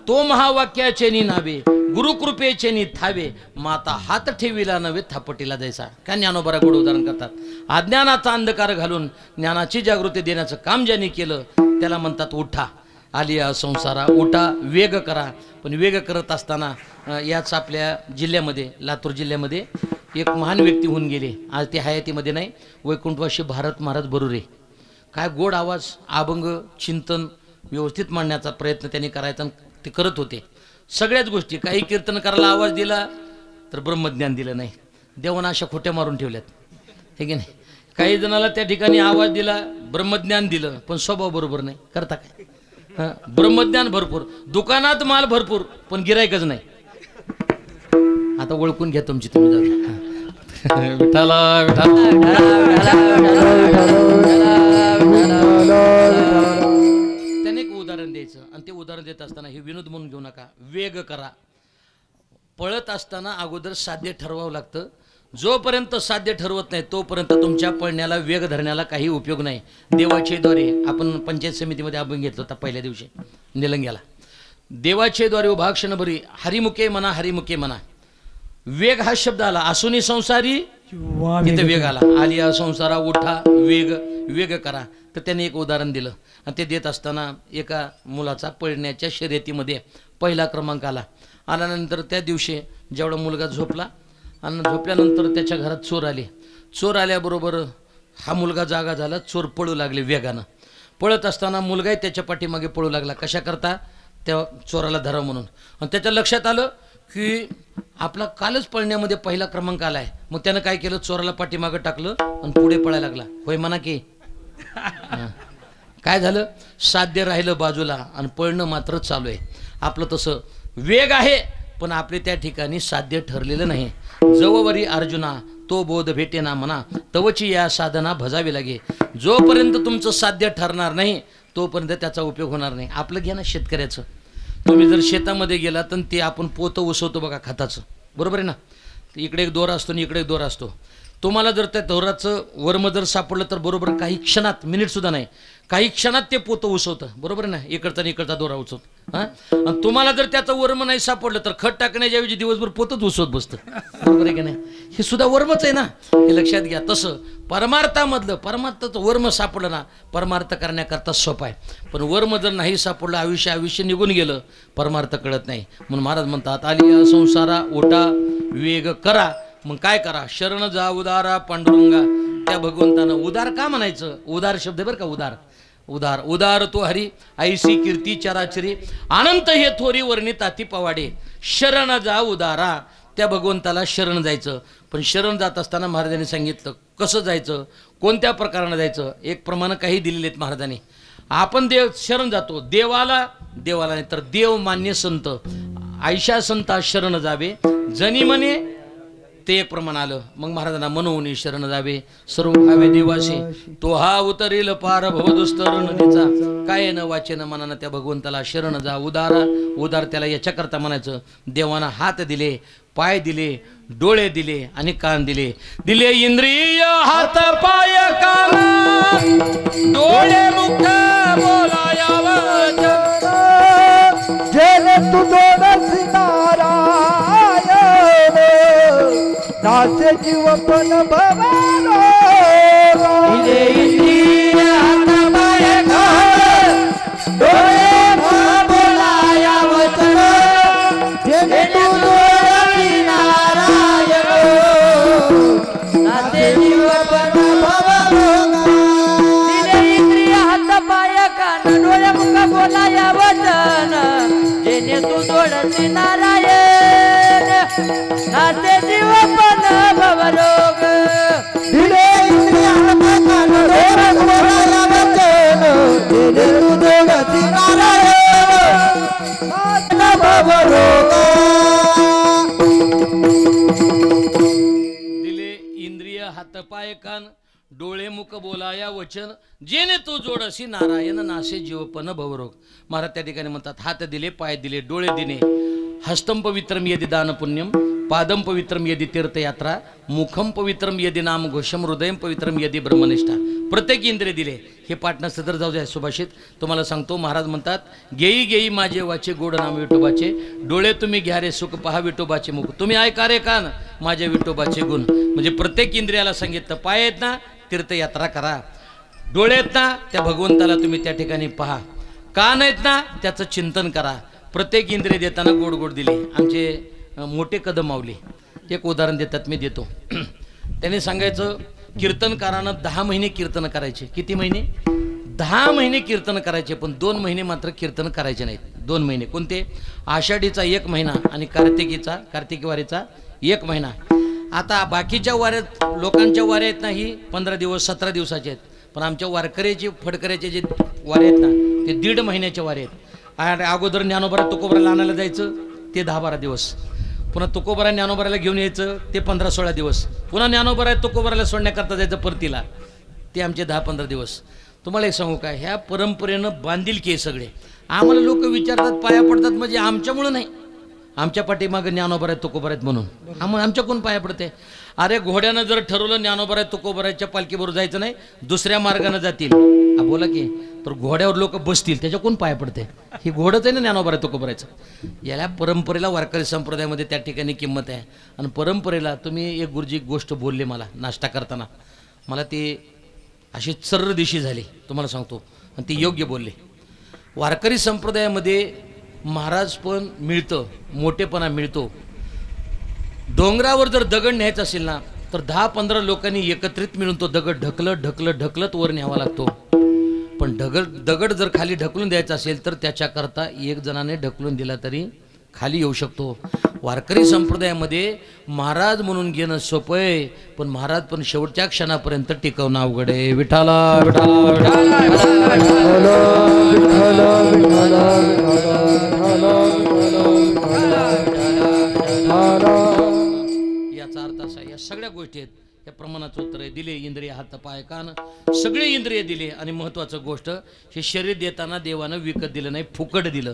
तो महावाक्याचे नि नावे गुरुकृपेचे नि थावे माता हात ठेविला नव्हे थापटीला जायचा. काय ज्ञानोबरा गोड उदाहरण करतात. अज्ञानाचा अंधकार घालून ज्ञानाची जागृती देण्याचं काम ज्यांनी केलं त्याला म्हणतात उठा आलिया संसारा उठा वेग करा. पण वेग करत असताना याच आपल्या जिल्ह्यामध्ये लातूर जिल्ह्यामध्ये एक महान व्यक्ती होऊन गेले. आज ते हयातीमध्ये नाही. वैकुंठवासी भारत महाराज बरुरे. काय गोड आवाज अभंग चिंतन व्यवस्थित मांडण्याचा प्रयत्न त्यांनी करायचा ते करत होते. सगळ्याच गोष्टी. काही कीर्तन करायला आवाज दिला तर ब्रह्मज्ञान दिलं नाही. देवानं अशा खोट्या मारून ठेवल्यात हे की नाही. काही जणाला त्या ठिकाणी आवाज दिला ब्रह्मज्ञान दिलं पण स्वभाव बरोबर नाही. करता काय ब्रह्मज्ञान भरपूर दुकानात माल भरपूर पण गिरायकच नाही. आता ओळखून घ्या तुमची तुम्ही जाऊ. विठाला त्याने एक उदाहरण द्यायचं आणि ते उदाहरण देत असताना हे विनोद म्हणून घेऊ नका. वेग करा. पळत असताना अगोदर साध्य ठरवावं लागतं. जोपर्यंत साध्य ठरवत नाही तोपर्यंत तुमच्या पळण्याला वेग धरण्याला काही उपयोग नाही. देवाचे द्वारे आपण पंचायत समितीमध्ये अभंग घेतला होता पहिल्या दिवशी निलंग्याला. देवाचे द्वारे उभा क्षणभरी हरिमुखे म्हणा हरिमुखे म्हणा. वेग हा शब्द आला असूनी संसारी तिथे वेग आला. आलिया संसारा उठा वेग वेग करा. तर त्याने एक उदाहरण दिलं आणि ते देत असताना एका मुलाचा पळण्याच्या शर्यतीमध्ये पहिला क्रमांक आला. आल्यानंतर त्या दिवशी जेवढा मुलगा झोपला आणि झोपल्यानंतर त्याच्या घरात चोर आले. चोर आल्याबरोबर हा मुलगा जागा झाला. चोर पळू लागले वेगानं. पळत असताना मुलगाही त्याच्या पाठीमागे पळू लागला. कशा करता त्या चोराला धरा म्हणून. आणि त्याच्या लक्षात आलं की आपला कालच पळण्यामध्ये पहिला क्रमांक आला आहे. मग त्यानं काय केलं चोराला पाठीमागं टाकलं आणि पुढे पळायला लागला. होय म्हणा की काय झालं साध्य राहिलं बाजूला आणि पळणं मात्र चालू आहे. आपलं तसं वेग आहे पण आपले त्या ठिकाणी साध्य ठरलेलं नाही. जववरी अर्जुना तो बोध भेटेना म्हणा तवची या साधना भजावी लागे. जोपर्यंत तुमचं साध्य ठरणार नाही तोपर्यंत त्याचा उपयोग होणार नाही. आपलं घ्या ना शेतकऱ्याचं. तुम्ही जर शेतामध्ये गेला तर ते आपण पोतं उसवतो बघा खताचं बरोबर आहे ना. इकडे एक दोरा असतो आणि इकडे एक दोरा असतो. तुम्हाला जर त्या दोराचं वर्म जर सापडलं तर बरोबर काही क्षणात मिनिटसुद्धा नाही काही क्षणात ते पोतं उसवतं बरोबर आहे ना. इकडचा आणि इकडचा दोरा उसवत हां. आणि तुम्हाला जर त्याचं वर्म नाही सापडलं तर खत टाकण्याच्याऐवजी दिवसभर पोतच उसवत बसतं बरोबर आहे की नाही. हे सुद्धा वर्मच आहे ना हे लक्षात घ्या. तसं परमार्थामधलं परमार्थाचं वर्म सापडलं ना परमार्थ करण्याकरता सोपं आहे. पण वर्म जर नाही सापडलं आयुष्य निघून गेलं परमार्थ कळत नाही. म्हणून महाराज म्हणतात आलिया संसारा ओटा वेग करा. मग काय करा शरण जा उदारा पांडुरंगा त्या भगवंतानं उदार का म्हणायचं? उदार शब्द बरं का, उदार उदार उदार तो हरी ऐसी कीर्ती चराचरी अनंत हे थोरी वर्णित अति पवाडे शरण जा उदारा. त्या भगवंताला शरण जायचं. पण शरण जात असताना महाराजांनी सांगितलं कसं जायचं, कोणत्या प्रकारानं जायचं. एक प्रमाण काही दिलेले आहेत महाराजांनी. आपण शरण जातो देवाला नाही तर देव मान्य संत आयशा संता शरण जावे जनी म्हणे ते एक प्रमाण आलं. मग महाराजांना म्हणून शरण जावे सर्व भावे देवाशी तो हा उतरील पार भवदुस्तर नदीचा. काय न वाचेन मनानं त्या भगवंताला शरण जा उदारा. उदार त्याला याच्याकरता म्हणायचं देवानं हात दिले, पाय दिले, डोळे दिले आणि कान दिले. दिले इंद्रिय हात पाय कान डोळे मुख बोलायावा जेने तू दोडसी नारायण नाचे जीवपन भवानो. दिले इंद्रिय हात पाय कान डोळे मुख बोलाया वचन जेने तू दोडसी नारायण नाचे जीवपन भवानो. दिले इंद्रिय हात पाय कान डोळे मुख बोलाया वचन जेने तू दोडसी नारायण नाचे जीवपन भवरोग. दिले इंद्रिय हात कान डोळे मुख बोलाया वचन जेने तू दोडसी नारायण नाचे भवरोग. दिले इंद्रिय हात पाय कान डोळे मुख बोलाया वचन जेने तू जोडसी नारायण नासे जीवपन भवरोग. महाराज त्या ठिकाणी म्हणतात हात दिले, पाय दिले, डोळे दिले. हस्तम पवित्रम यदि दान पुण्यम पादम पवित्रम यदि तीर्थयात्रा मुखम पवित्रम यदि नाम घोषम हृदयम पवित्रम यदि ब्रह्मनिष्ठा. प्रत्येक इंद्रिय दिले. हे पाटणं सदर जाऊ द्या सुभाषित. तुम्हाला सांगतो महाराज म्हणतात घेई घेई माझे वाचे गोड नाम विठोबाचे डोळे तुम्ही घ्या रे सुख पहा विठोबाचे मुख तुम्ही ऐका रे कान माझे विठोबाचे गुण. म्हणजे प्रत्येक इंद्रियाला सांगितलं पाय आहेत ना तीर्थयात्रा करा, डोळे आहेत ना त्या भगवंताला तुम्ही त्या ठिकाणी पहा, कान आहेत ना त्याचं चिंतन करा. प्रत्येक इंद्रिय देताना गोड गोड दिले. आमचे मोठे कदम मावले एक उदाहरण देतात, मी देतो. त्याने सांगायचं कीर्तनकारानं 10 महिने कीर्तन करायचे. किती महिने? 10 महिने कीर्तन करायचे. पण 2 महिने मात्र कीर्तन करायचे नाहीत. 2 महिने कोणते? आषाढीचा 1 महिना आणि कार्तिकी वारीचा 1 महिना. आता बाकीच्या वाऱ्यात लोकांच्या वाऱ्या आहेत ना ही 15 दिवस 17 दिवसाचे आहेत. पण आमच्या वारकऱ्याचे फडकऱ्याचे जे वारे आहेत ना ते 1.5 महिन्याचे वारे आहेत. आणि अगोदर ज्ञानोबा तुकोबराला आणायला जायचं ते 10-12 दिवस. पुन्हा तुकोबरा ज्ञानोबराला घेऊन यायचं ते 15-16 दिवस. पुन्हा ज्ञानोबरा तुकोबराला सोडण्याकरता जायचं परतीला ते आमचे 10-15 दिवस. तुम्हाला एक सांगू का ह्या परंपरेनं बांधिलकी सगळे. आम्हाला लोक विचारतात पाया पडतात म्हणजे आमच्यामुळं नाही, आमच्या पाठीमागं ज्ञानोबा आहेत तुकोबरा आहेत म्हणून आमच्या कोण पाया पडते? अरे घोड्यानं जर ठरवलं ज्ञानोबा आहेत तुकोबराच्या पालखीबरोबर जायचं नाही दुसऱ्या मार्गानं जातील बोला की तर घोड्यावर लोक बसतील त्याच्या कोण पाया पडते? ही घोडच आहे ना ज्ञानोबा आहेत तुकोबराचं. याला परंपरेला वारकरी संप्रदायामध्ये त्या ठिकाणी किंमत आहे. आणि परंपरेला तुम्ही एक गुरुजी गोष्ट बोलले मला नाश्ता करताना, मला ती अशी सर्र दिशी झाली तुम्हाला सांगतो. आणि ती योग्य बोलले. वारकरी संप्रदायामध्ये महाराज पण मिळतं, मोठेपणा मिळतो. डोंगरावर जर दगड न्यायचा असेल ना तर 10-15 लोकांनी एकत्रित मिळून तो दगड ढकलत वर न्यावा लागतो. पण दगड जर खाली ढकलून द्यायचा असेल तर त्याच्याकरता एक जणाने ढकलून दिला तरी खाली येऊ शकतो. वारकरी संप्रदायामध्ये महाराज म्हणून घेणं सोपं आहे, पण महाराज पण शेवटच्या क्षणापर्यंत टिकवणं अवघड आहे. विठाला याचा अर्थ असा या सगळ्या गोष्टी आहेत. या प्रमाणाचं उत्तर आहे. दिले इंद्रिय हात पाय कान सगळे इंद्रिय दिले. आणि महत्वाचं गोष्ट हे शरीर देताना देवानं विकत दिलं नाही, फुकट दिलं.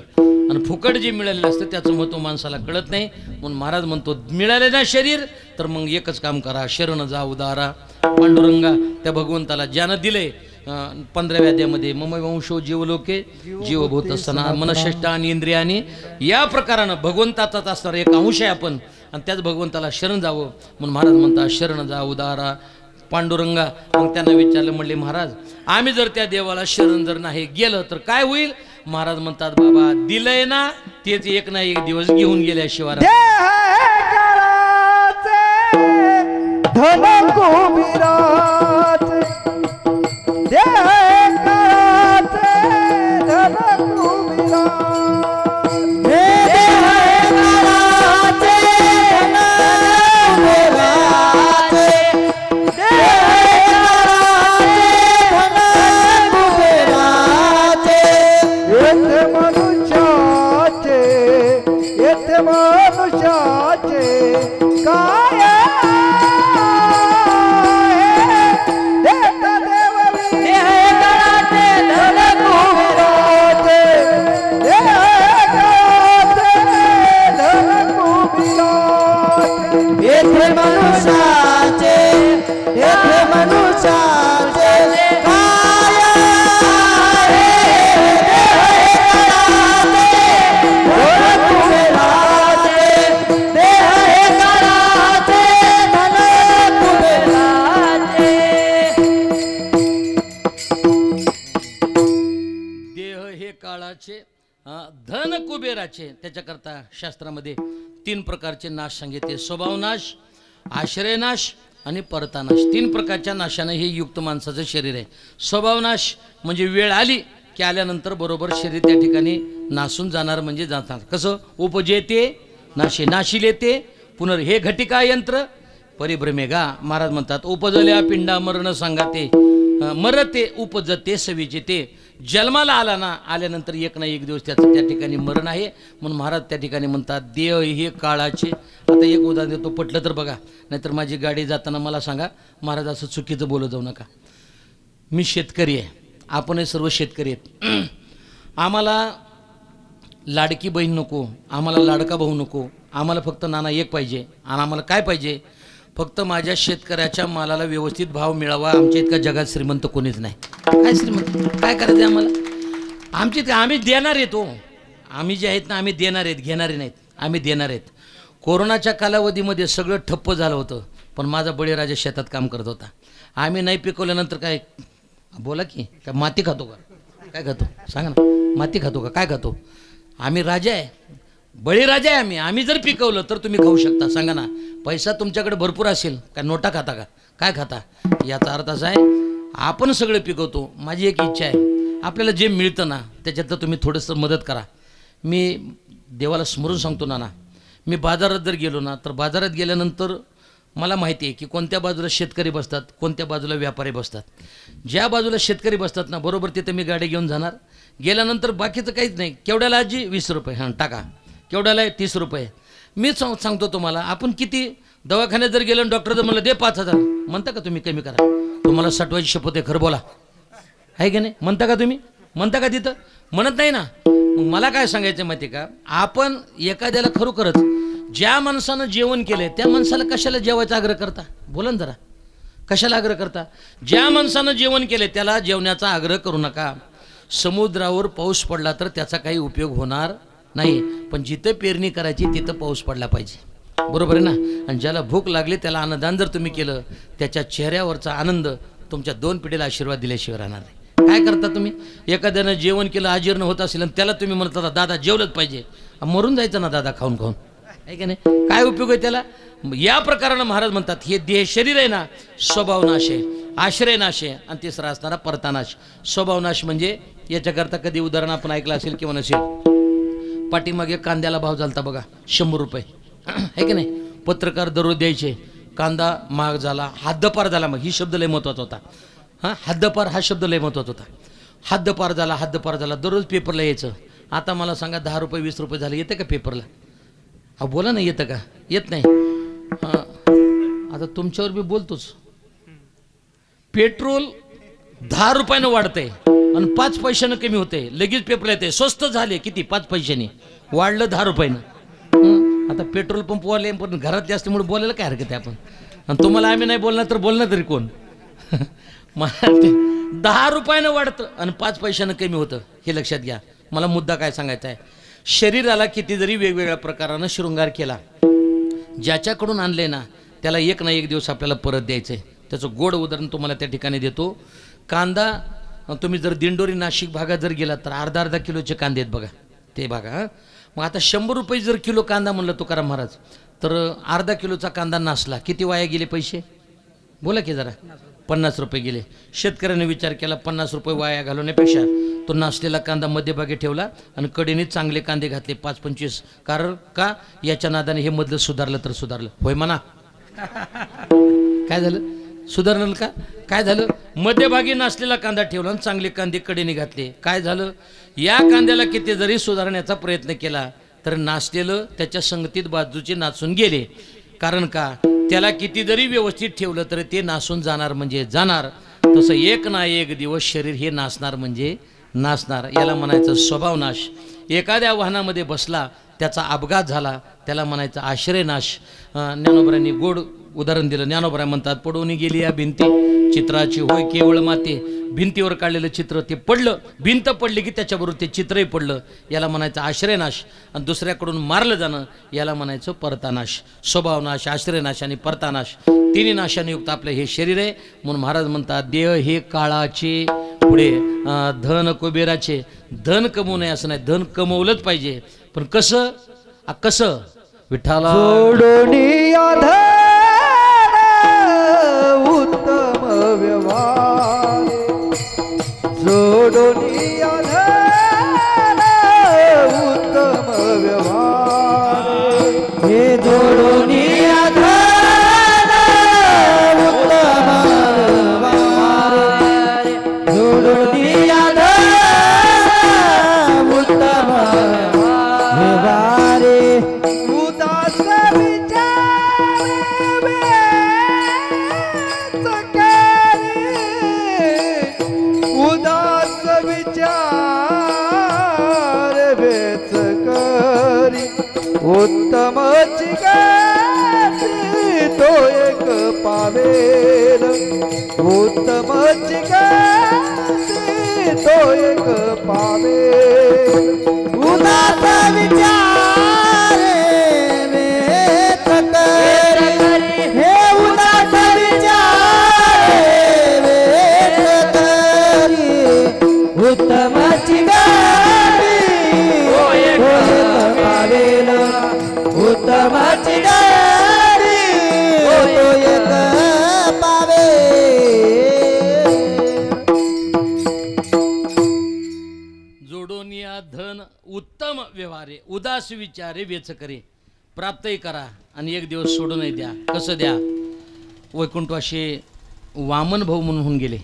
आणि फुकट जे मिळालेलं असतं त्याचं महत्व माणसाला कळत नाही. म्हणून महाराज म्हणतो मिळाले ना शरीर तर मग एकच काम करा, शरण जा उदारा. पांडुरंगा त्या भगवंताला ज्यानं दिले 15व्या अध्यायामध्ये मम वंशो जीवलोके जीवभूत सना मनश्रेष्ठ आणि इंद्रियानी या प्रकारानं भगवंताचाच असणारा एक अंश आहे आपण. आणि त्याच भगवंताला शरण जावं म्हणून महाराज म्हणतात शरण जा उदारा. पांडुरंगा मग त्यांना विचारलं, म्हणले महाराज आम्ही जर त्या देवाला शरण जर नाही गेलं तर काय होईल? महाराज म्हणतात बाबा दिलंय ना तेच एक ना एक दिवस घेऊन गेल्याशिवाय धन कुबीराचे देह काळाचे धन कुबीराचे मनुष्याचे काय देता देववी देह काळाचे धन कुबीराचे देह काळाचे धन कुबीराचे येथे मनुष्याचे काय काळाचे धन कुबेराचे. त्याच्याकरता शास्त्रामध्ये 3 प्रकारचे नाश सांगितले. स्वभावनाश, आश्रयनाश आणि परतानाश. 3 प्रकारच्या नाशाने हे युक्त माणसाचं शरीर आहे. स्वभावनाश म्हणजे वेळ आली की आल्यानंतर बरोबर शरीर त्या ठिकाणी नासून जाणार म्हणजे जाणार. कसं? उपजेते नाशे नाशिलेते पुनर् हे घटिका यंत्र परिभ्रमेगा. महाराज म्हणतात उपजल्या पिंडा मरण सांगाते मरते उपजते सविजेते. जन्माला आला ना आल्यानंतर एक ना एक दिवस त्याचं त्या ठिकाणी मरण आहे. म्हणून महाराज त्या ठिकाणी म्हणतात देह हे काळाचे. आता एक उदाहरण देतो, पटलं तर बघा, नाहीतर माझी गाडी जाताना मला सांगा महाराज असं चुकीचं बोलत जाऊ नका. मी शेतकरी आहे, आपण हे सर्व शेतकरी आहेत. आम्हाला लाडकी बहीण नको, आम्हाला लाडका भाऊ नको, आम्हाला फक्त नाना एक पाहिजे. आणि आम्हाला काय पाहिजे? फक्त माझ्या शेतकऱ्याच्या मालाला व्यवस्थित भाव मिळावा. आमच्या इतका जगात श्रीमंत कोणीच नाही. काय श्रीमंत? काय करायचं आम्हाला? आम्ही देणार आहेत. आम्ही जे आहेत ना आम्ही देणार आहेत, घेणारे नाहीत, आम्ही देणार आहेत. कोरोनाच्या कालावधीमध्ये सगळं ठप्प झालं होतं, पण माझा बळीराजा शेतात काम करत होता. आम्ही नाही पिकवल्यानंतर काय बोला की काय माती खातो का? काय खातो सांगा ना? माती खातो का? काय खातो? आम्ही राजा आहे, बळीराजा आहे. आम्ही जर पिकवलं तर तुम्ही खाऊ शकता. सांगा ना, पैसा तुमच्याकडे भरपूर असेल, काय नोटा खाता का? काय खाता? याचा अर्थ असा आहे आपण सगळं पिकवतो. माझी एक इच्छा आहे, आपल्याला जे मिळतं ना त्याच्यात तुम्ही थोडंसं मदत करा. मी देवाला स्मरून सांगतो ना, मी बाजारात जर गेलो ना तर बाजारात गेल्यानंतर मला माहिती आहे की कोणत्या बाजूला शेतकरी बसतात, कोणत्या बाजूला व्यापारी बसतात. ज्या बाजूला शेतकरी बसतात ना बरोबर तिथे मी गाडी घेऊन जाणार. गेल्यानंतर बाकीचं काहीच नाही. केवढ्याला आजी? 20 रुपये. हां टाका. केवढ्याला आहे? 30 रुपये. मी सांगतो तुम्हाला, आपण किती दवाखान्यात जर गेलो डॉक्टर जर म्हणलं दे 5,000 म्हणता का तुम्ही? कमी करा. तुम्हाला सटवायची शपथ आहे, खरं बोला, आहे की नाही? म्हणता का तुम्ही? म्हणता का तिथं? म्हणत नाही ना. मग मला काय सांगायचं माहिती का, आपण एखाद्याला खरोखरच ज्या माणसानं जेवण केलंय त्या माणसाला कशाला जेवायचा आग्रह करता? बोला ना जरा, कशाला आग्रह करता? ज्या माणसानं जेवण केलंय त्याला जेवण्याचा आग्रह करू नका. समुद्रावर पाऊस पडला तर त्याचा काही उपयोग होणार नाही, पण जिथं पेरणी करायची तिथं पाऊस पडला पाहिजे. बरोबर आहे ना? आणि ज्याला भूक लागली त्याला अन्नदान जर तुम्ही केलं त्याच्या चेहऱ्यावरचा आनंद तुमच्या 2 पिढीला आशीर्वाद दिल्याशिवाय राहणार नाही. काय करता तुम्ही? एखाद्यानं जेवण केलं अजीर्ण होत असेल आणि त्याला तुम्ही म्हणता दादा जेवलंच पाहिजे, मरून जायचं ना दादा खाऊन खाऊन, आहे की नाही? काय उपयोग आहे त्याला? या प्रकारानं महाराज म्हणतात हे देह शरीर आहे ना स्वभावनाश आहे, आश्रयनाश आहे आणि तिसरा असणारा परतानाश. स्वभावनाश म्हणजे याच्याकरता कधी उदाहरण आपण ऐकलं असेल किंवा नसेल. पाठीमागे कांद्याला भाव झालता बघा 100 रुपये, आहे की नाही? पत्रकार दररोज द्यायचे, कांदा महाग झाला, हद्दपार झाला. मग ही शब्द लय महत्वाचा होता. हां, हद्दपार हा शब्द लय महत्वाचा होता. हद्दपार झाला, हद्दपार झाला, दररोज पेपरला यायचं. आता मला सांगा 10 रुपये 20 रुपये झाले, येतं का पेपरला? हा बोला ना, येतं का? येत नाही. हां, आता तुमच्यावर मी बोलतोच. पेट्रोल 10 रुपयानं वाढतंय आणि 5 पैशानं कमी होते. लगेच पेपर येते स्वस्त झाले, किती? 5 पैशाने वाढलं 10 रुपयानं. आता पेट्रोल पंप वाले पण घरात जास्त म्हणून बोलायला काय हरकत आहे आपण? आणि तुम्हाला आम्ही नाही बोलणार तर बोलणार तरी कोण? मला ते 10 रुपयानं वाढतं आणि 5 पैशानं कमी होतं, हे लक्षात घ्या. मला मुद्दा काय सांगायचा आहे, शरीराला किती जरी वेगवेगळ्या प्रकारानं शृंगार केला, ज्याच्याकडून आणले ना त्याला एक ना एक दिवस आपल्याला परत द्यायचं आहे. त्याचं गोड उदाहरण तुम्हाला त्या ठिकाणी देतो. कांदा तुम्ही जर दिंडोरी नाशिक भागात जर गेलात तर अर्धा किलोचे कांदे आहेत बघा, ते बघा. मग आता 100 रुपये जर किलो कांदा म्हणलं तुकाराम महाराज, तर अर्धा किलोचा कांदा नासला, किती वाया गेले पैसे? बोला की जरा 50 रुपये गेले. शेतकऱ्याने विचार केला 50 रुपये वाया घालवण्यापेक्षा तो नासलेला कांदा मध्यभागी ठेवला आणि कडेने चांगले कांदे घातले 5-25. कारण का याच्या नादाने हे मधलं सुधारलं तर सुधारलं. होय म्हणा. काय झालं सुधारलं का? काय झालं मध्यभागी नासलेला कांदा ठेवला आणि चांगले कांदे कडेने घातले. काय झालं या कांद्याला किती जरी सुधारण्याचा प्रयत्न केला तर नासलेलं त्याच्या संगतीत बाजूचे नाचून गेले. कारण का त्याला किती जरी व्यवस्थित ठेवलं तर ते नासून जाणार म्हणजे जाणार. तसं एक ना एक दिवस शरीर हे नासणार म्हणजे नासणार. याला म्हणायचं स्वभावनाश. एखाद्या वाहनामध्ये बसला त्याचा अपघात झाला त्याला म्हणायचं आश्रयनाश. ज्ञानोबरांनी गोड उदाहरण दिलं. ज्ञानोबरा म्हणतात पडून गेली या भिंती चित्राची होय केवळ माते. भिंतीवर काढलेलं चित्र ते पडलं. भिंत पडली की त्याच्याबरोबर ते चित्रही पडलं. याला म्हणायचं आश्रयनाश. आणि दुसऱ्याकडून मारलं जाणं याला म्हणायचं परतानाश. स्वभावनाश आश्रयनाश आणि परतानाश तिन्ही नाशाने युक्त आपलं हे शरीर आहे. म्हणून महाराज म्हणतात देह हे काळाचे. पुढे धन कुबेराचे. धन कमवू नये असं नाही धन कमवलंच पाहिजे पण कसं कसं विठ्ठला जोडोनी आधार उत्तम व्यवहार जोडोनी आधार उत्तम व्यवहार हे जोडोनी आधार उत्तम व्यवहार जोडोनी आधार उत्तम व्यवहार उदास विचार उदास विचार वेच करी उत्तम चिकासी तो एक पावेल उत्तम चिकासी तो एक पावेल उदास विचार वेच करी हे उदास विचार वेच करी उत्तम चिकासी तो एक पावेल उत्तम चिकासी तो एक जोडोनिया धन उत्तम व्यवहारे उदास विचारे वेच करे. प्राप्तही करा आणि एक दिवस सोडूनही द्या. कसं द्या वैकुंठवाशी वामन भाऊ म्हणून होऊन गेले.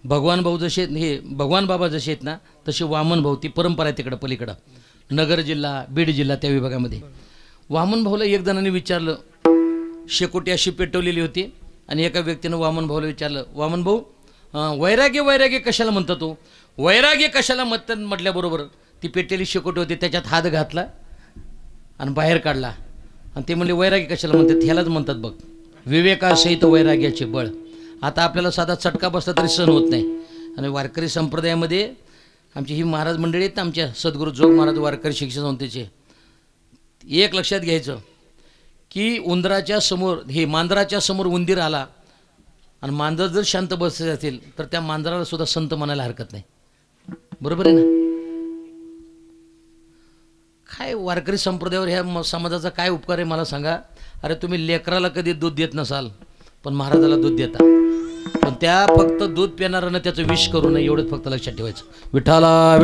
भगवान भाऊ जसे हे भगवान बाबा जसे आहेत ना तसे वामन भाऊ ती परंपरा आहे तिकडं पलीकडं नगर जिल्हा बीड जिल्हा त्या विभागामध्ये. वामन भाऊला एक जणांनी विचारलं शेकोटी अशी पेटवलेली होती आणि एका व्यक्तीनं वामन भाऊला विचारलं वामन भाऊ वैराग्य वैराग्य कशाला म्हणता तो वैराग्य कशाला म्हणतात म्हटल्याबरोबर ती पेटलेली शेकोटी होती त्याच्यात हात घातला आणि बाहेर काढला आणि ते म्हणले वैराग्य कशाला म्हणतात ह्यालाच म्हणतात बघ विवेकासहित वैराग्याचे बळ. आता आपल्याला साधा चटका बसला तरी सहन होत नाही. आणि वारकरी संप्रदायामध्ये आमची ही महाराज मंडळी आहेत आमच्या सद्गुरू जोग महाराज वारकरी शिक्षण संस्थेचे. एक लक्षात घ्यायचं की उंदराच्या समोर हे मांजराच्या समोर उंदीर आला आणि मांजर जर शांत बसले असेल तर त्या मांजराला सुद्धा संत म्हणायला हरकत नाही. बरोबर आहे ना. काय वारकरी संप्रदायावर ह्या समाजाचा काय उपकार आहे मला सांगा. अरे तुम्ही लेकराला कधी दूध देत नसाल पण महाराजाला दूध देता पण त्या फक्त दूध पिणाऱ्यानं त्याचं विष करू नये एवढंच फक्त लक्षात ठेवायचं. विठाला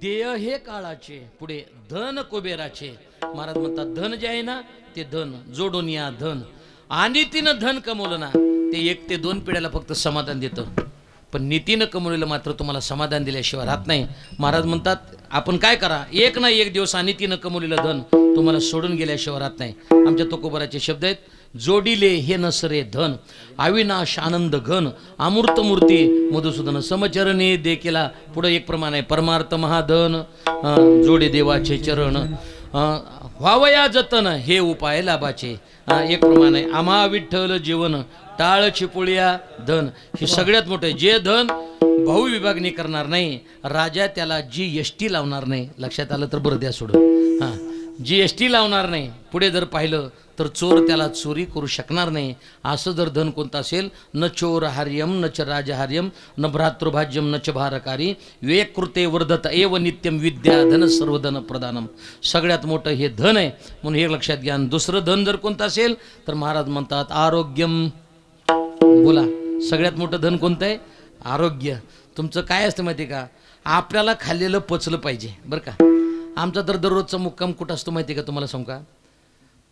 देह हे काळाचे. पुढे धन कुबेराचे. महाराज म्हणतात धन जे आहे ना ते धन जोडून या धन आणि तिनं धन कमवलं ना ते 1 ते 2 पिढ्याला फक्त समाधान देतं पण नीतीनं कमवलेलं मात्र तुम्हाला समाधान दिल्याशिवाय राहत नाही. महाराज म्हणतात आपण काय करा एक ना एक दिवस अनितीनं कमवलेलं धन तुम्हाला सोडून गेल्याशिवाय राहत नाही. आमच्या तुकोबाराचे शब्द आहेत जोडिले हे नसरे धन अविनाश आनंद घन अमूर्त मूर्ती मधुसूदन समचरणी देखीला. पुढे एक प्रमाण आहे परमार्थ महाधन जोडे देवाचे चरण व्हावया जतन हे उपाय लाभाचे. एक प्रमाण आहे आम्हा विठ्ठल जीवन टाळ चिपुळ्या धन. हे सगळ्यात मोठं जे धन भाऊ विभागणी करणार नाही राजा त्याला GST लावणार नाही. लक्षात आलं तर बरं द्या सोडून. GST लावणार नाही. पुढे जर पाहिलं तर चोर त्याला चोरी करू शकणार नाही. असं जर धन कोणतं असेल, न चोर हार्यम न च राजहार्यम न भ्रातृभाज्यम न च भारकारी विवेक कृते वर्धत एव नित्यम विद्या धन सर्वधन प्रदानम. सगळ्यात मोठं हे धन आहे, म्हणून हे लक्षात घ्या. दुसरं धन जर कोणतं असेल तर महाराज म्हणतात आरोग्यम. बोला, सगळ्यात मोठं धन कोणतं आहे? आरोग्य. तुमचं काय असतं माहिती का, आपल्याला खाल्लेलं पचलं पाहिजे बरं का. आमचा तर दररोजचा मुक्काम कुठं असतो माहिती का तुम्हाला सांगू का,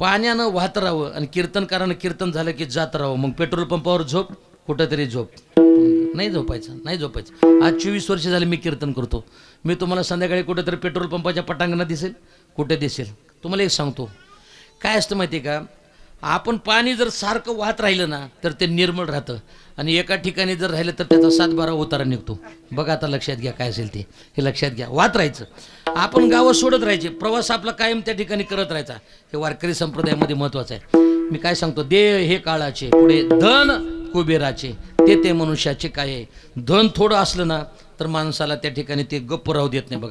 पाण्यानं वाहत राहावं आणि कीर्तनकारानं कीर्तन झालं की जात राहावं. मग पेट्रोल पंपावर झोप, कुठंतरी झोप, नाही झोपायचं. आज 24 वर्ष झाले मी कीर्तन करतो. मी तुम्हाला संध्याकाळी कुठेतरी पेट्रोल पंपाच्या पटांगणात दिसेल, कुठे दिसेल? तुम्हाला एक सांगतो काय असतं माहिती आहे का, आपण पाणी जर सारखं वाहत राहिलं ना तर ते निर्मळ राहतं, आणि एका ठिकाणी जर राहिलं तर त्याचा 7-12 उतारा निघतो. बघा आता लक्षात घ्या काय असेल ते, हे लक्षात घ्या. वाहत राहायचं, आपण गावं सोडत राहायचे, प्रवास आपला कायम त्या ठिकाणी करत राहायचा. हे वारकरी संप्रदायामध्ये महत्त्वाचं आहे. मी काय सांगतो, देह हे काळाचे, पुढे धन कुबेराचे, ते मनुष्याचे काय आहे. धन थोडं असलं ना तर माणसाला त्या ठिकाणी ते गप्प राहू देत नाही.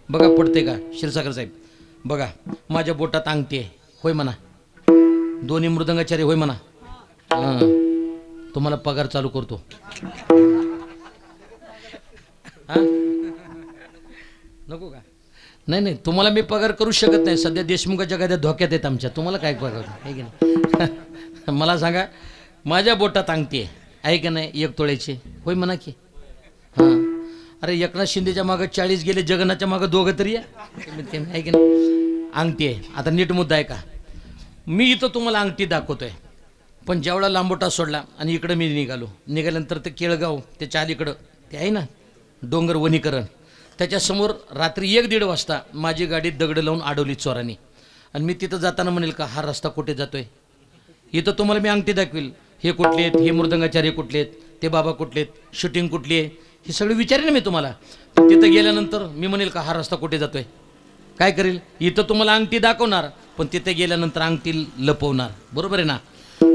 बघा पडते का क्षीरसागर साहेब, बघा माझ्या बोटात अंगठी आहे, होय म्हणा. दोन्ही मृदंगाचार्य, होय म्हणा. तुम्हाला पगार चालू करतो. नको का? नाही तुम्हाला मी पगार करू शकत नाही. सध्या देशमुखाच्या गाद्या धोक्यात आहेत आमच्या. तुम्हाला काय पगार आहे की नाही? मला सांगा, माझ्या बोटात अंगठी आहे की नाही 1 तोळ्याची, होय म्हणा की. हां, अरे एकनाथ शिंदेच्या मागं 40 गेले, जगन्नाथच्या मागं 2 तरी आहे की नाही. अंगठी आहे. आता नीट मुद्दा आहे का, मी इथं तुम्हाला अंगठी दाखवतोय, पण जेवढा लांबोटा सोडला आणि इकडं मी निघाल्यानंतर ते केळगाव त्याच्या अलीकडं ते आहे ना डोंगर वनीकरण, त्याच्यासमोर रात्री 1-1:30 वाजता माझी गाडी दगड लावून अडवली चोरांनी. आणि मी तिथं जाताना म्हणेल का हा रस्ता कुठे जातोय, इथं तुम्हाला मी अंगठी दाखवेल. हे कुठले आहेत, हे मृदंगाचार्य कुठले आहेत, ते बाबा कुठले आहेत, शूटिंग कुठली आहे, हे सगळं विचारेल ना मी तुम्हाला. पण तिथं गेल्यानंतर मी म्हणेल का हा रस्ता कुठे जातोय, काय करेल, इथं तुम्हाला अंगठी दाखवणार, पण तिथे गेल्यानंतर अंगठी लपवणार. बरोबर आहे ना.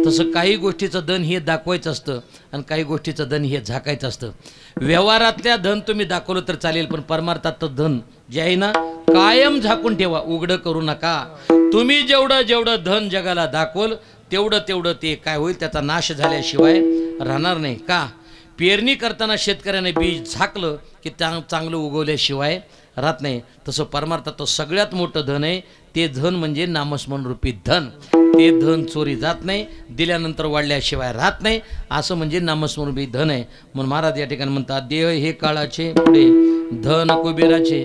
तसं काही गोष्टीचं धन हे दाखवायचं असतं आणि काही गोष्टीचं धन हे झाकायचं असतं. व्यवहारातल्या धन तुम्ही दाखवलं तर चालेल, पण परमार्थातलं धन जे आहे ना कायम झाकून ठेवा, उघडं करू नका. तुम्ही जेवढं धन जगाला दाखवल तेवढं ते काय होईल, त्याचा नाश झाल्याशिवाय राहणार नाही. का, पेरणी करताना शेतकऱ्याने बीज झाकलं की चांगलं उगवल्याशिवाय राहत नाही. तसं परमार्थात सगळ्यात मोठं धन आहे, ते धन म्हणजे नामस्मरण रूपी धन. ते धन चोरी जात नाही, दिल्यानंतर वाढल्याशिवाय राहत नाही, असं म्हणजे नामस्मरण रूपी धन आहे. म्हणून महाराज या ठिकाणी म्हणतात, देह हे काळाचे, पुढे धन कुबेराचे,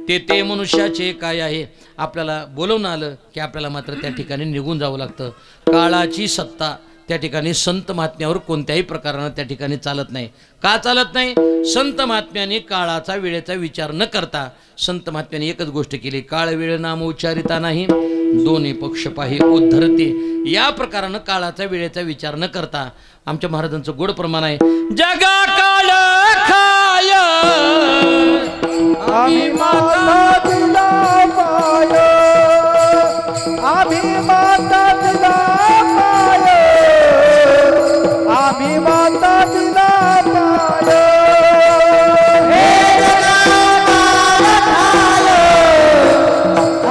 ते मनुष्याचे काय आहे. आपल्याला बोलवणं आलं की आपल्याला मात्र त्या ठिकाणी निघून जावं लागतं. काळाची सत्ता त्या ठिकाणी संत महात्म्यावर कोणत्याही प्रकारानं त्या ठिकाणी चालत नाही. का चालत नाही? संत महात्म्याने काळाचा वेळेचा विचार न करता संत महात्म्याने एकच गोष्ट केली, काळ वेळ नाम उच्चारिता नाही, दोन्ही पक्ष पाही उद्धरते. या प्रकारानं काळाचा वेळेचा विचार न करता आमच्या महाराजांचं गोड प्रमाण आहे, जगा काळ खाय आम्ही माता दिला पाय, आम्ही माता दिला पाय, आम्ही माता दिला पाय. हे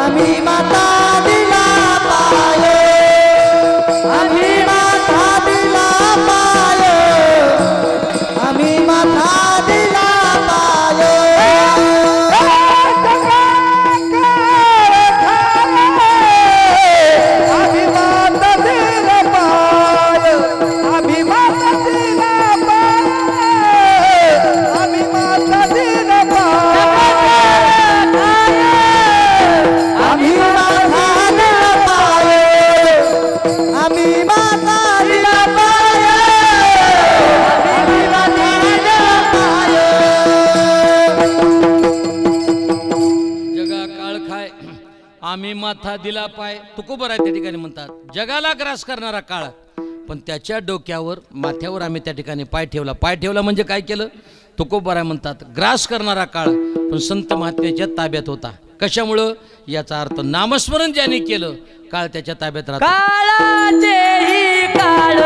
आम्ही माता दिला पाय, आम्ही माता दिला पाय, आम्ही माता दिला पाय. आम्ही माथा दिला पाय. तुकोबर आहे त्या ठिकाणी म्हणतात, जगाला ग्रास करणारा काळ, पण त्याच्या डोक्यावर माथ्यावर आम्ही त्या ठिकाणी पाय ठेवला. पाय ठेवला म्हणजे काय केलं? तुकोबर आहे म्हणतात, ग्रास करणारा काळ पण संत महात्म्याच्या ताब्यात होता. कशामुळं? याचा अर्थ नामस्मरण ज्याने केलं काळ त्याच्या ताब्यात राहतो. काळाचेही काळ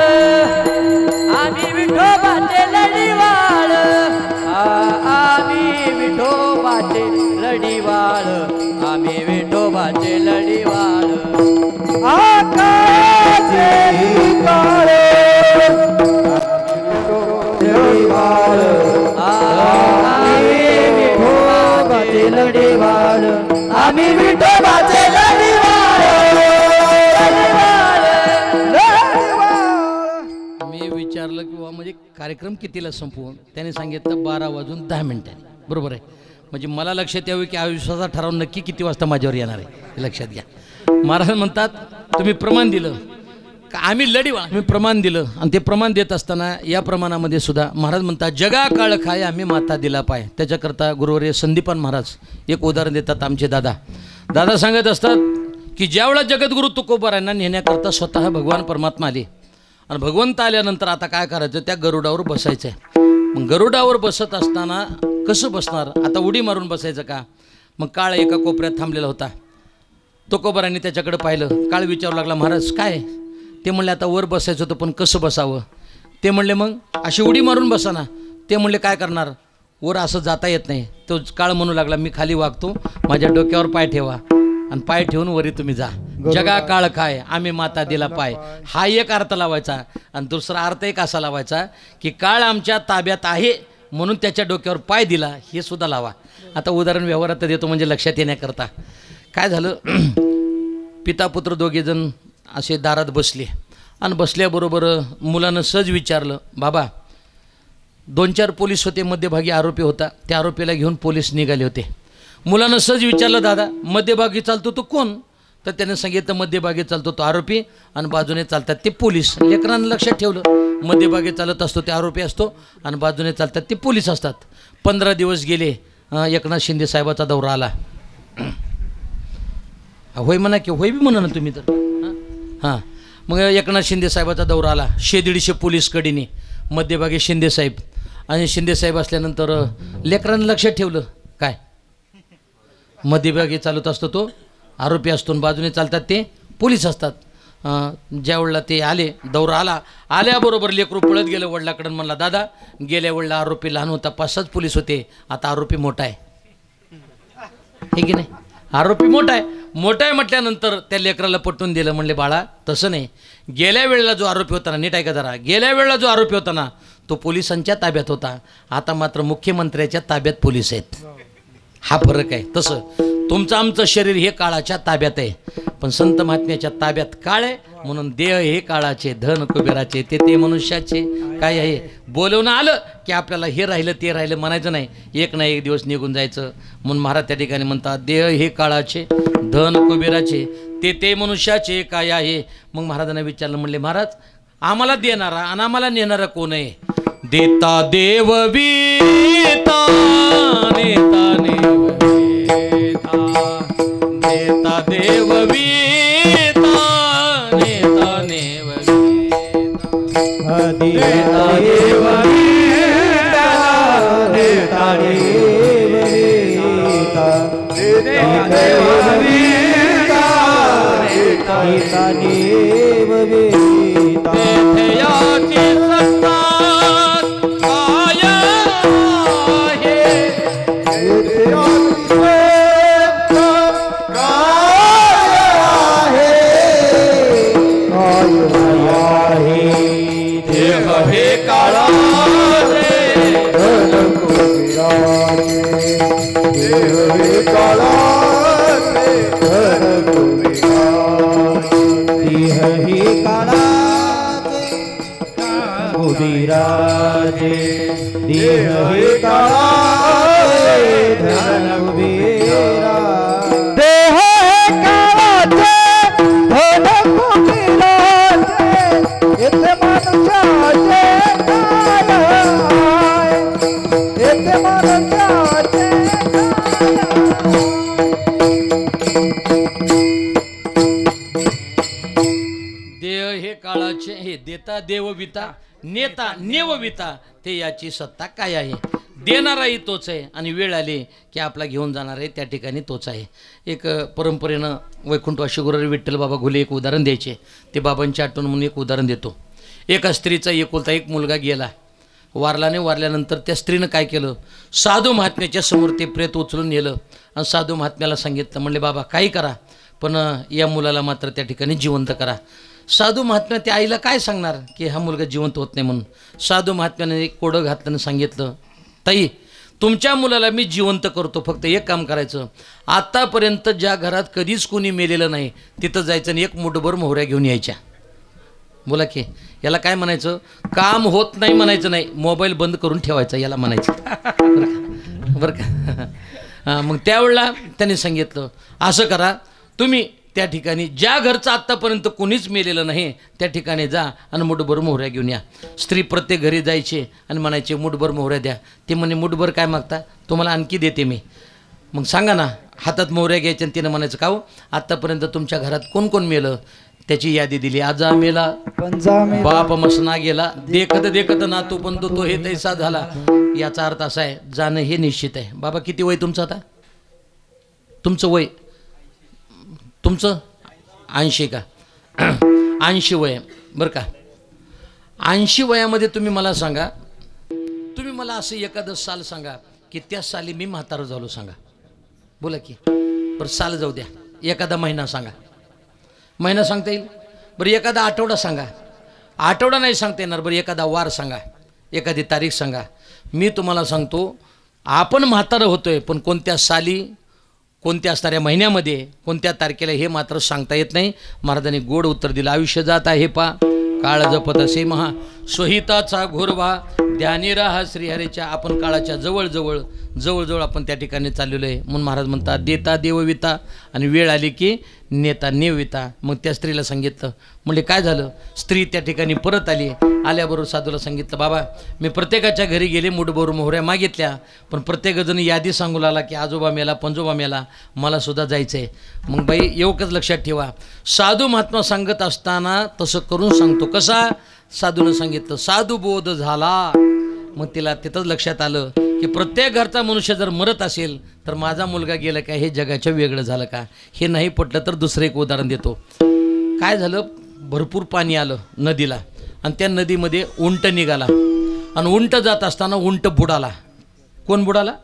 आम्ही विठोबाचे लढीवाळ, आम्ही विठोबाचे लढीवाळ, आम्ही विठोबाचे लढीवाळ. आकाश कार्यक्रम कितीला संपवून? त्याने सांगितलं 12:10 बरोबर आहे. म्हणजे मला लक्षात यावं की आयुष्याचा ठराव नक्की किती वाजता माझ्यावर येणार आहे हे लक्षात घ्या. महाराज म्हणतात तुम्ही प्रमाण दिलं का? आम्ही आम्ही प्रमाण दिलं आणि ते प्रमाण देत असताना या प्रमाणामध्ये सुद्धा महाराज म्हणतात जगा काळ खाय आम्ही माता दिला पाय. त्याच्याकरता गुरुवर्य संदीपान महाराज एक उदाहरण देतात. आमचे दादा सांगत असतात की ज्यावेळेला जगद्गुरु तुकोबारायांना नेण्याकरता स्वतः भगवान परमात्मा आले आणि भगवंत आल्यानंतर आता काय करायचं, त्या गरुडावर बसायचं आहे. मग गरुडावर बसत असताना कसं बसणार? आता उडी मारून बसायचं का? मग काळ एका कोपऱ्यात थांबलेला होता. तुकोबारांनी त्याच्याकडे पाहिलं. काळ विचारू लागला महाराज काय? ते म्हणले आता वर बसायचं होतं पण कसं बसावं? ते म्हणले मग अशी उडी मारून बसा ना. ते म्हणले काय करणार, वर असं जाता येत नाही. तो काळ म्हणू लागला मी खाली वागतो, माझ्या डोक्यावर पाय ठेवा आणि पाय ठेवून वरी तुम्ही जा. जगा काळ काय आम्ही माता दिला पाय, हा एक अर्थ लावायचा. आणि दुसरा अर्थ एक असा लावायचा की काळ आमच्या ताब्यात आहे म्हणून त्याच्या डोक्यावर पाय दिला, हे सुद्धा लावा. आता उदाहरण व्यवहारात देतो म्हणजे लक्षात येण्याकरता. काय झालं, पिता पुत्र दोघेजण असे दारात बसले आणि बसल्याबरोबर मुलानं सहज विचारलं, बाबा 2-4 पोलीस होते, मध्यभागी आरोपी होता, त्या आरोपीला घेऊन पोलीस निघाले होते. मुलानं सहज विचारलं, दादा मध्यभागी चालतो तो कोण? तर त्याने सांगितलं मध्यभागी चालतो तो आरोपी आणि बाजूने चालतात ते पोलीस. लेकरांना लक्षात ठेवलं, मध्यभागी चालत असतो ते आरोपी असतो आणि बाजूने चालतात ते पोलीस असतात. 15 दिवस गेले. एकनाथ शिंदे साहेबाचा दौरा आला. होय म्हणा की होय बी म्हणा ना तुम्ही तर. हां मग एकनाथ शिंदे साहेबाचा दौरा आला. 150 पोलीस कडीने, मध्यभागी शिंदे साहेब. आणि शिंदे साहेब असल्यानंतर लेकरांना लक्षात ठेवलं काय, मध्यभागी चालत असतो तो आरोपी असतो आणि बाजूने चालतात ते पोलीस असतात. ज्यावेळेला ते आले, दौरा आला, आल्याबरोबर लेकरू पळत गेलं वडिलाकडे. म्हणला दादा गेल्या वेळेला आरोपी लहान होता, 5-6 पोलीस होते, आता आरोपी मोठा आहे. हे की नाही, आरोपी मोठा आहे. मोठा आहे म्हटल्यानंतर त्या लेकराला पटवून दिलं. म्हणले बाळा तसं नाही, गेल्या वेळेला जो आरोपी होता ना, नीट ऐका जरा, गेल्या वेळेला जो आरोपी होता ना तो पोलिसांच्या ताब्यात होता, आता मात्र मुख्यमंत्र्याच्या ताब्यात पोलीस आहेत. हा फरक आहे. तसं तुमचं आमचं शरीर हे काळाच्या ताब्यात आहे, पण संत महात्म्याच्या ताब्यात काळ आहे. म्हणून देह हे काळाचे, धन कुबेराचे, ते मनुष्याचे. काय आहे, बोलवणं आलं की आपल्याला हे राहिलं ते राहिलं म्हणायचं नाही, एक ना एक दिवस निघून जायचं. म्हणून महाराज त्या ठिकाणी म्हणतात देह हे काळाचे, धन कुबेराचे, ते मनुष्याचे. काय आहे? मग महाराजांना विचारलं, म्हणले महाराज आम्हाला देणारा आणि आम्हाला नेणारा कोण आहे? देता देव वीता, नेता नेव देता देव वीता, नेता नेव देता देव वीता, देता देव वीता, देता देव वीता, देता देव वीता. देठयाची सत्ता काय आहे, देह हे काळाचे, धन कुबेराचे, देह हे काळाचे, धन कुबेराचे, देह हे काळाचे, कुबेराचे, देह हे काळाचे, धन कुबेराचे. देह हे काळाचे, धन कुबेराचे, येथे मनुष्याचे काय आहे, येथे मनुष्याचे काय आहे. देह हे काळाचे, हे देता देवविता, नेता नेवविता, ते याची सत्ता काय आहे. देणाराही तोच आहे आणि वेळ आली की आपला घेऊन जाणार आहे त्या ठिकाणी तोच आहे. एक परंपरेनं वैकुंठवासी गुरुवर्य विठ्ठल बाबा घुले एक उदाहरण द्यायचे, ते बाबांची आठवण म्हणून एक उदाहरण देतो. एका स्त्रीचा एकुलता एक मुलगा गेला, वारला नाही. वारल्यानंतर त्या स्त्रीनं काय केलं, साधू महात्म्याच्या समोर ते प्रेत उचलून नेलं आणि साधू महात्म्याला सांगितलं, म्हणले बाबा काही करा पण या मुलाला मात्र त्या ठिकाणी जिवंत करा. साधू महात्म्या त्या आईला काय सांगणार की हा मुलगा जिवंत होत नाही म्हणून. साधू महात्म्याने एक कोडं घातलं आणि सांगितलं, ताई तुमच्या मुलाला मी जिवंत करतो, फक्त एक काम करायचं, आत्तापर्यंत ज्या घरात कधीच कोणी मेलेलं नाही तिथं जायचं आणि एक मुठभर मोहऱ्या घेऊन यायच्या. बोला की याला काय म्हणायचं? काम होत नाही म्हणायचं नाही, मोबाईल बंद करून ठेवायचा याला म्हणायचं. बरं का? मग त्यावेळेला त्यांनी सांगितलं असं करा, तुम्ही त्या ठिकाणी ज्या घरचं आत्तापर्यंत कोणीच मेलेलं नाही त्या ठिकाणी जा आणि मुठभर मोहऱ्या घेऊन या. स्त्री प्रत्येक घरी जायचे आणि म्हणायचे मुठभर मोहऱ्या द्या. ते म्हणे मुठभर काय मागता, तुम्हाला आणखी देते मी. मग सांगा ना, हातात मोहऱ्या घ्यायच्या आणि तिनं म्हणायचं का हो आत्तापर्यंत तुमच्या घरात कोण कोण मेलं, त्याची यादी दिली. आजा मेला, बाप मसना गेला, देखत देखत नातू पण तो हे तैसा झाला. याचा अर्थ असा आहे जाणं हे निश्चित आहे. बाबा किती वय तुमचं आता? तुमचं वय तुमचं 80 का? 80 वय बरं का? 80 वयामध्ये तुम्ही मला सांगा, तुम्ही मला असं एखादं साल सांगा की त्या साली मी म्हातारं झालो सांगा. बोला की बरं, साल जाऊ द्या, एखादा महिना सांगा. महिना सांगता येईल? बरं एखादा आठवडा सांगा. आठवडा नाही सांगता येणार, बरं एखादा वार सांगा, एखादी तारीख सांगा. मी तुम्हाला सांगतो आपण म्हातारं होतोय, पण कोणत्या साली, कोणत्या असणाऱ्या महिन्यामध्ये, कोणत्या तारखेला हे मात्र सांगता येत नाही. महाराजांनी गोड उत्तर दिलं. आयुष्य जात आहे पा काळ जपत असे महा स्वहिताचा घोरवा ध्यानी राहा श्रीहरीच्या. आपण काळाच्या जवळ आपण त्या ठिकाणी चाललेलो आहे. म्हणून महाराज म्हणतात देता देवविता आणि वेळ आली की नेता नेविता. मग त्या स्त्रीला सांगितलं, म्हणजे काय झालं? स्त्री त्या ठिकाणी परत आली. आल्याबरोबर साधूला सांगितलं, बाबा मी प्रत्येकाच्या घरी गेले, मुठभर मोहऱ्या मागितल्या, पण प्रत्येकजण यादी सांगू लागला की आजोबा मेला, पंजोबा मेला, मला सुद्धा जायचं आहे. मग बाई एवढंच लक्षात ठेवा, साधू महात्मा सांगत असताना तसं करून सांगतो. कसा? साधूनं सांगितलं साधू बोध झाला. मग तिला तिथंच लक्षात आलं की प्रत्येक घरचा मनुष्य जर मरत असेल तर माझा मुलगा गेला का हे जगाच्या वेगळं झालं का? हे नाही पटलं तर दुसरं एक उदाहरण देतो. काय झालं, भरपूर पाणी आलं नदीला आणि त्या नदीमध्ये उंट निघाला आणि उंट जात असताना उंट बुडाला. कोण बुडाला?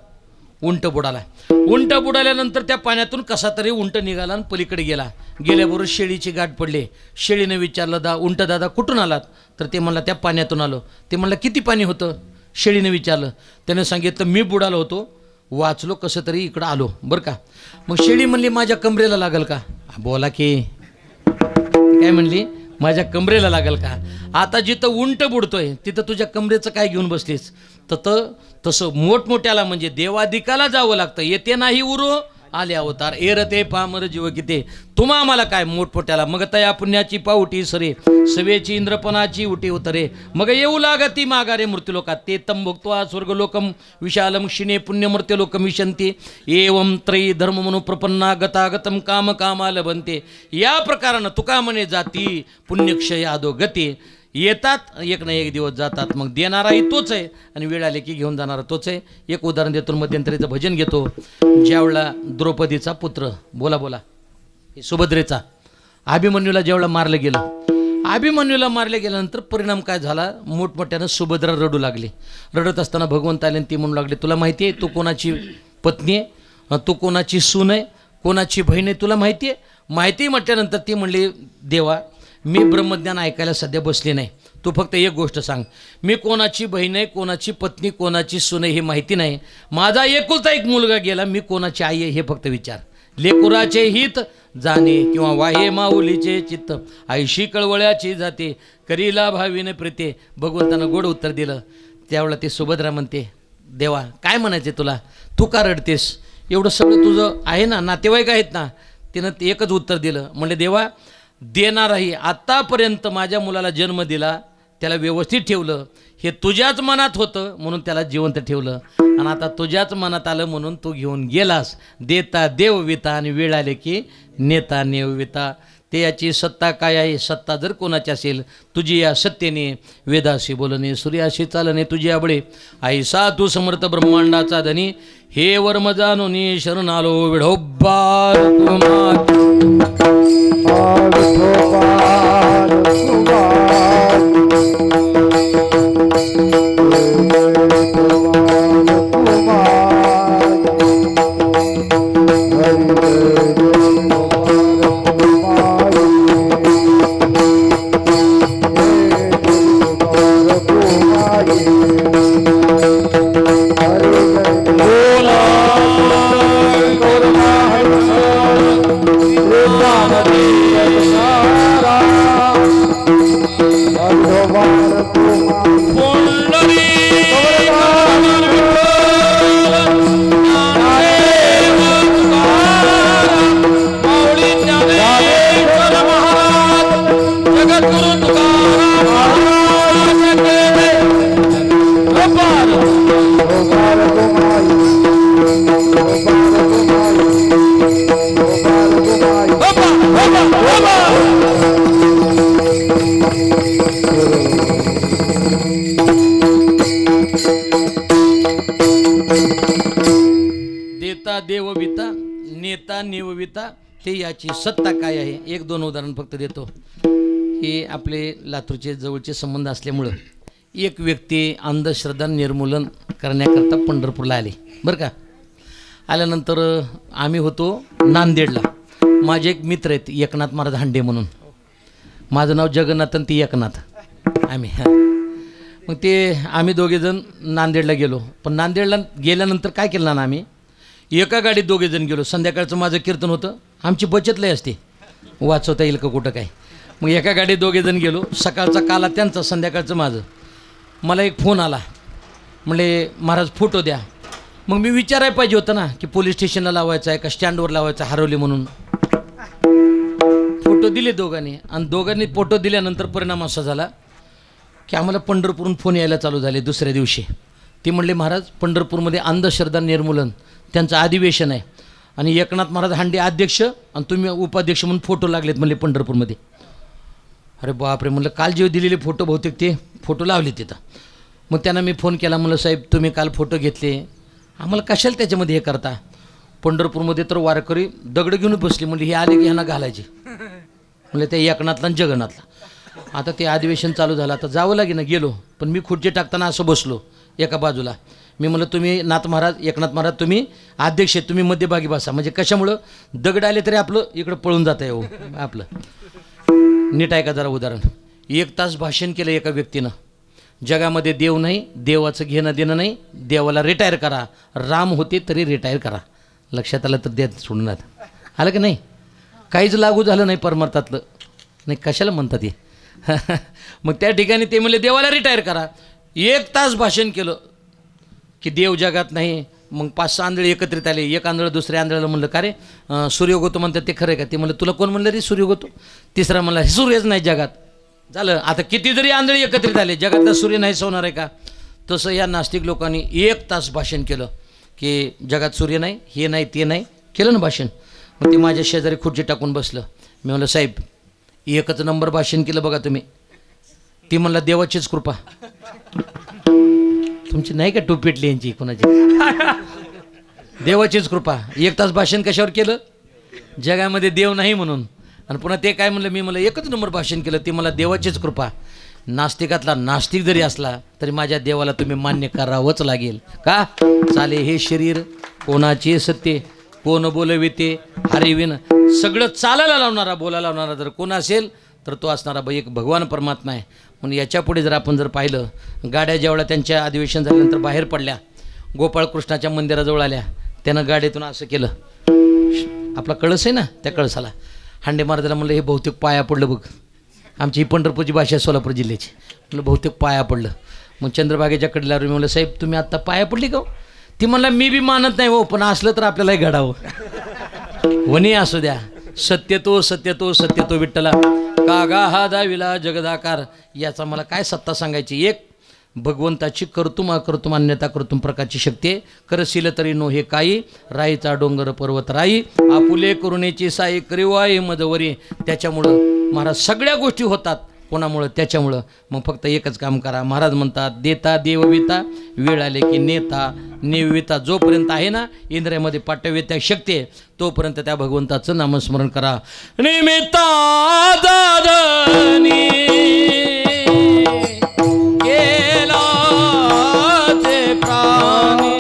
उंट बुडाला. उंट बुडाल्यानंतर त्या पाण्यातून कसा तरी उंट निघाला आणि पलीकडे गेला. गेल्याबरोबर शेळीची गाठ पडली. शेळीने विचारलं, उंट दादा कुठून आलात? तर ते म्हणला त्या पाण्यातून आलो. ते म्हणलं किती पाणी होतं? शेळीने विचारलं. त्याने सांगितलं मी बुडालो होतो, वाचलो, कसं तरी इकडं आलो बरं का. मग शेळी म्हणली माझ्या कमरेला लागल का? बोला की काय म्हणली? माझ्या कमरेला लागल का? आता जिथं उंट बुडतोय तिथं तुझ्या कमरेचं काय घेऊन बसलीस? तर तसं मोठमोठ्याला म्हणजे देवादिकाला जावं लागतं. येते नाही उरो आले अवतार एरते पामर जीव किते. तुम्हा आम्हाला काय मोठमोठ्याला? मग तया पुण्याची पावटी सरे सवेची इंद्रपणाची उटी उतरे. मग येऊ लागती माघारे मृत्यूलोकात ते तम भुक्त्वा स्वर्गलोकम विशालम क्षिणे पुण्य मृत्यूलोकम विशंती एवं त्रयी धर्म म्हणून प्रपन्ना गतागतम काम कामाला बनते. या प्रकारानं तुका म्हणे जाती पुण्यक्षय आदो गती. येतात एक ना एक दिवस जातात. मग देणाराही तोच आहे आणि वेळ आले की घेऊन जाणारा तोच आहे. एक उदाहरण देतो, मध्यंतरीचं भजन घेतो. ज्यावेळेला द्रौपदीचा पुत्र बोला सुभद्रेचा अभिमन्यूला ज्यावेळेला मारलं गेलं, अभिमन्यूला मारले गेल्यानंतर परिणाम काय झाला? मोठमोठ्यानं सुभद्रा रडू लागली. रडत असताना भगवंत आले ती म्हणू लागले, तुला माहिती आहे तू कोणाची पत्नी आहे, तू कोणाची सून आहे, कोणाची बहीण आहे, तुला माहिती आहे? माहिती म्हटल्यानंतर ती म्हणली, देवा मी ब्रह्मज्ञान ऐकायला सध्या बसले नाही, तू फक्त एक गोष्ट सांग, मी कोणाची बहीण आहे, कोणाची पत्नी, कोणाची सून आहे हे माहिती नाही. माझा एकुलता एक मुलगा गेला, मी कोणाची आई आहे हे फक्त विचार. लेकुराचे हित जाणे किंवा वाहे माऊलीचे चित्त आईशी कळवळ्याची जाते करीला भावीने प्रीते. भगवंतानं गोड उत्तर दिलं. त्यावेळेला ते सुभद्रा म्हणते, देवा काय म्हणायचे तुला, तू का रडतेस? एवढं सगळं तुझं आहे ना, नातेवाईक आहेत ना. तिनं एकच उत्तर दिलं, म्हणले देवा देणाराही आत्तापर्यंत माझ्या मुलाला जन्म दिला, त्याला व्यवस्थित ठेवलं, हे तुझ्याच मनात होतं म्हणून त्याला जिवंत ठेवलं, आणि आता तुझ्याच मनात आलं म्हणून तू घेऊन गेलास. देता देवविता आणि वेळ आले की नेता नेवविता. ते याची सत्ता काय आहे? सत्ता जर कोणाची असेल तुझी या सत्तेने, वेदाशी बोलणे, सूर्याशी चालणे तुझी आबळे. ऐसा तू समर्थ ब्रह्मांडाचा धनी, हे वर्म जाणून शरण आलो विढोबार Ram देता देवविता नेता निवविता ते याची सत्ता काय आहे. एक दोन उदाहरण फक्त देतो. हे आपले लातूरचे जवळचे संबंध असल्यामुळं एक व्यक्ती अंधश्रद्धा निर्मूलन करण्याकरता पंढरपूरला आले बरं का. आल्यानंतर आम्ही होतो नांदेडला. माझे एक मित्र आहेत एकनाथ महाराज हांडे म्हणून. माझं नाव जगन्नाथ आणि ती एकनाथ आम्ही मग ते आम्ही दोघेजण नांदेडला गेलो. पण नांदेडला गेल्यानंतर काय केलं ना आम्ही एका गाडीत दोघेजण गेलो. संध्याकाळचं माझं कीर्तन होतं. आमची बचत लय असते वाचवता येईल का कुठं काय. मग एका गाडीत दोघेजण गेलो. सकाळचा काला त्यांचा संध्याकाळचं माझं. मला एक फोन आला म्हणले महाराज फोटो द्या. मग मी विचारायला पाहिजे होतं ना की पोलीस स्टेशनला लावायचं आहे का स्टँडवर लावायचं हरवले म्हणून. फोटो दिले दोघांनी आणि दोघांनी फोटो दिल्यानंतर परिणाम असा झाला की आम्हाला पंढरपूरहून फोन यायला चालू झाले दुसऱ्या दिवशी. ते म्हणले महाराज पंढरपूरमध्ये अंधश्रद्धा निर्मूलन त्यांचं अधिवेशन आहे आणि एकनाथ महाराज हांडे अध्यक्ष आणि तुम्ही उपाध्यक्ष म्हणून फोटो लागलेत म्हणले पंढरपूरमध्ये. अरे बापरे म्हणलं काल जे दिलेले फोटो बहुतेक ते फोटो लावले तिथं. मग त्यांना मी फोन केला म्हणलं साहेब तुम्ही काल फोटो घेतले आम्हाला कशाला त्याच्यामध्ये हे करता. पंढरपूरमध्ये तर वारकरी दगड घेऊन बसले म्हणजे हे आले की ह्यांना घालायचे म्हणले त्या एकनाथला आणि जगन्नाथला. आता ते अधिवेशन चालू झालं आता जावं लागेल ना. गेलो पण मी खुर्ची टाकताना असं बसलो एका बाजूला. मी म्हणलं तुम्ही नाथ महाराज एकनाथ महाराज तुम्ही अध्यक्ष आहेत तुम्ही मध्यभागी बसा म्हणजे कशामुळं दगड आले तरी आपलं इकडं पळून जातं आहे हो आपलं. नीट आहे का जरा उदाहरण. 1 तास भाषण केलं एका व्यक्तीनं. जगामध्ये देव नाही देवाचं घेणं देणं नाही देवाला रिटायर करा. राम होते तरी रिटायर करा. लक्षात आलं तर द्या सोडून आलं की नाही. काहीच लागू झालं नाही परमार्थातलं नाही कशाला म्हणतात हे. मग त्या ठिकाणी ते म्हणले देवाला रिटायर करा. 1 तास भाषण केलं की देव जगात नाही. मग 5-6 आंधळे एकत्रित आले. एक आंधळं दुसऱ्या आंधळ्याला म्हणलं का रे सूर्यगोतो म्हणतात ते खरं आहे का. ते म्हणलं तुला कोण म्हणलं रे सूर्यगोतो. तिसरा म्हणला हे सूर्यच नाही जगात. झालं आता किती जरी आंधळे एकत्रित आले जगातला सूर्य नाही होणार आहे का. तसं या नास्तिक लोकांनी 1 तास भाषण केलं की जगात सूर्य नाही हे नाही ते नाही केलं ना भाषण. मग ते माझ्या शेजारी खुर्ची टाकून बसलं. मी म्हणलं साहेब 1च नंबर भाषण केलं बघा तुम्ही. ती म्हणला देवाचीच कृपा. तुमची नाही का टोपी पेटली यांची कोणाची. देवाचीच कृपा. 1 तास भाषण कशावर केलं जगामध्ये देव नाही म्हणून. आणि पुन्हा ते काय म्हणलं मी मला 1च नंबर भाषण केलं ती मला देवाचीच कृपा. नास्तिकातला नास्तिक जरी असला तरी माझ्या देवाला तुम्ही मान्य करावंच लागेल का. चाले हे शरीर कोणाचे सत्य कोण बोलविते हरिविन. सगळं चालायला लावणारा बोलायला लावणारा जर कोण असेल तर तो असणारा एक भगवान परमात्मा आहे. म्हणून याच्यापुढे जर आपण जर पाहिलं गाड्या जेवढ्या त्यांच्या अधिवेशन झाल्यानंतर बाहेर पडल्या गोपाळकृष्णाच्या मंदिराजवळ आल्या. त्यानं गाडीतून असं केलं आपला कळस आहे ना त्या कळसाला हांडे महाराजाला म्हणलं हे बहुतेक पाया पडलं बघ. आमची ही पंढरपूरची भाषा आहे सोलापूर जिल्ह्याची. म्हणलं बहुतेक पाया पडलं. मग चंद्रभागेच्या कडेला मी म्हणलं साहेब तुम्ही आत्ता पाया पडली का. ती म्हणला मी बी मानत नाही हो पण असलं तर आपल्यालाही घडावं. वनी असू द्या सत्यतो सत्यतो सत्यतो विठ्ठला कागा हा दाविला जगदाकार. याचा मला काय सत्ता सांगायची. एक भगवंताची कर्तुम अकर्तुम अन्यता कर्तुम प्रकारची शक्ती आहे. करशील तरी नो हे काही राईचा डोंगर पर्वत राई आपुले करुणेची साई करिवाई मजवरी. त्याच्यामुळं महाराज सगळ्या गोष्टी होतात कोणामुळं त्याच्यामुळं. मग फक्त एकच काम करा. महाराज म्हणतात देता देवविता वेळ आले की नेता निविता. जोपर्यंत आहे ना इंद्रियामध्ये पाठव्यत्या शक्ती आहे तोपर्यंत त्या भगवंताचं नामस्मरण करा. निमित्ता दादनी केला ते प्राणी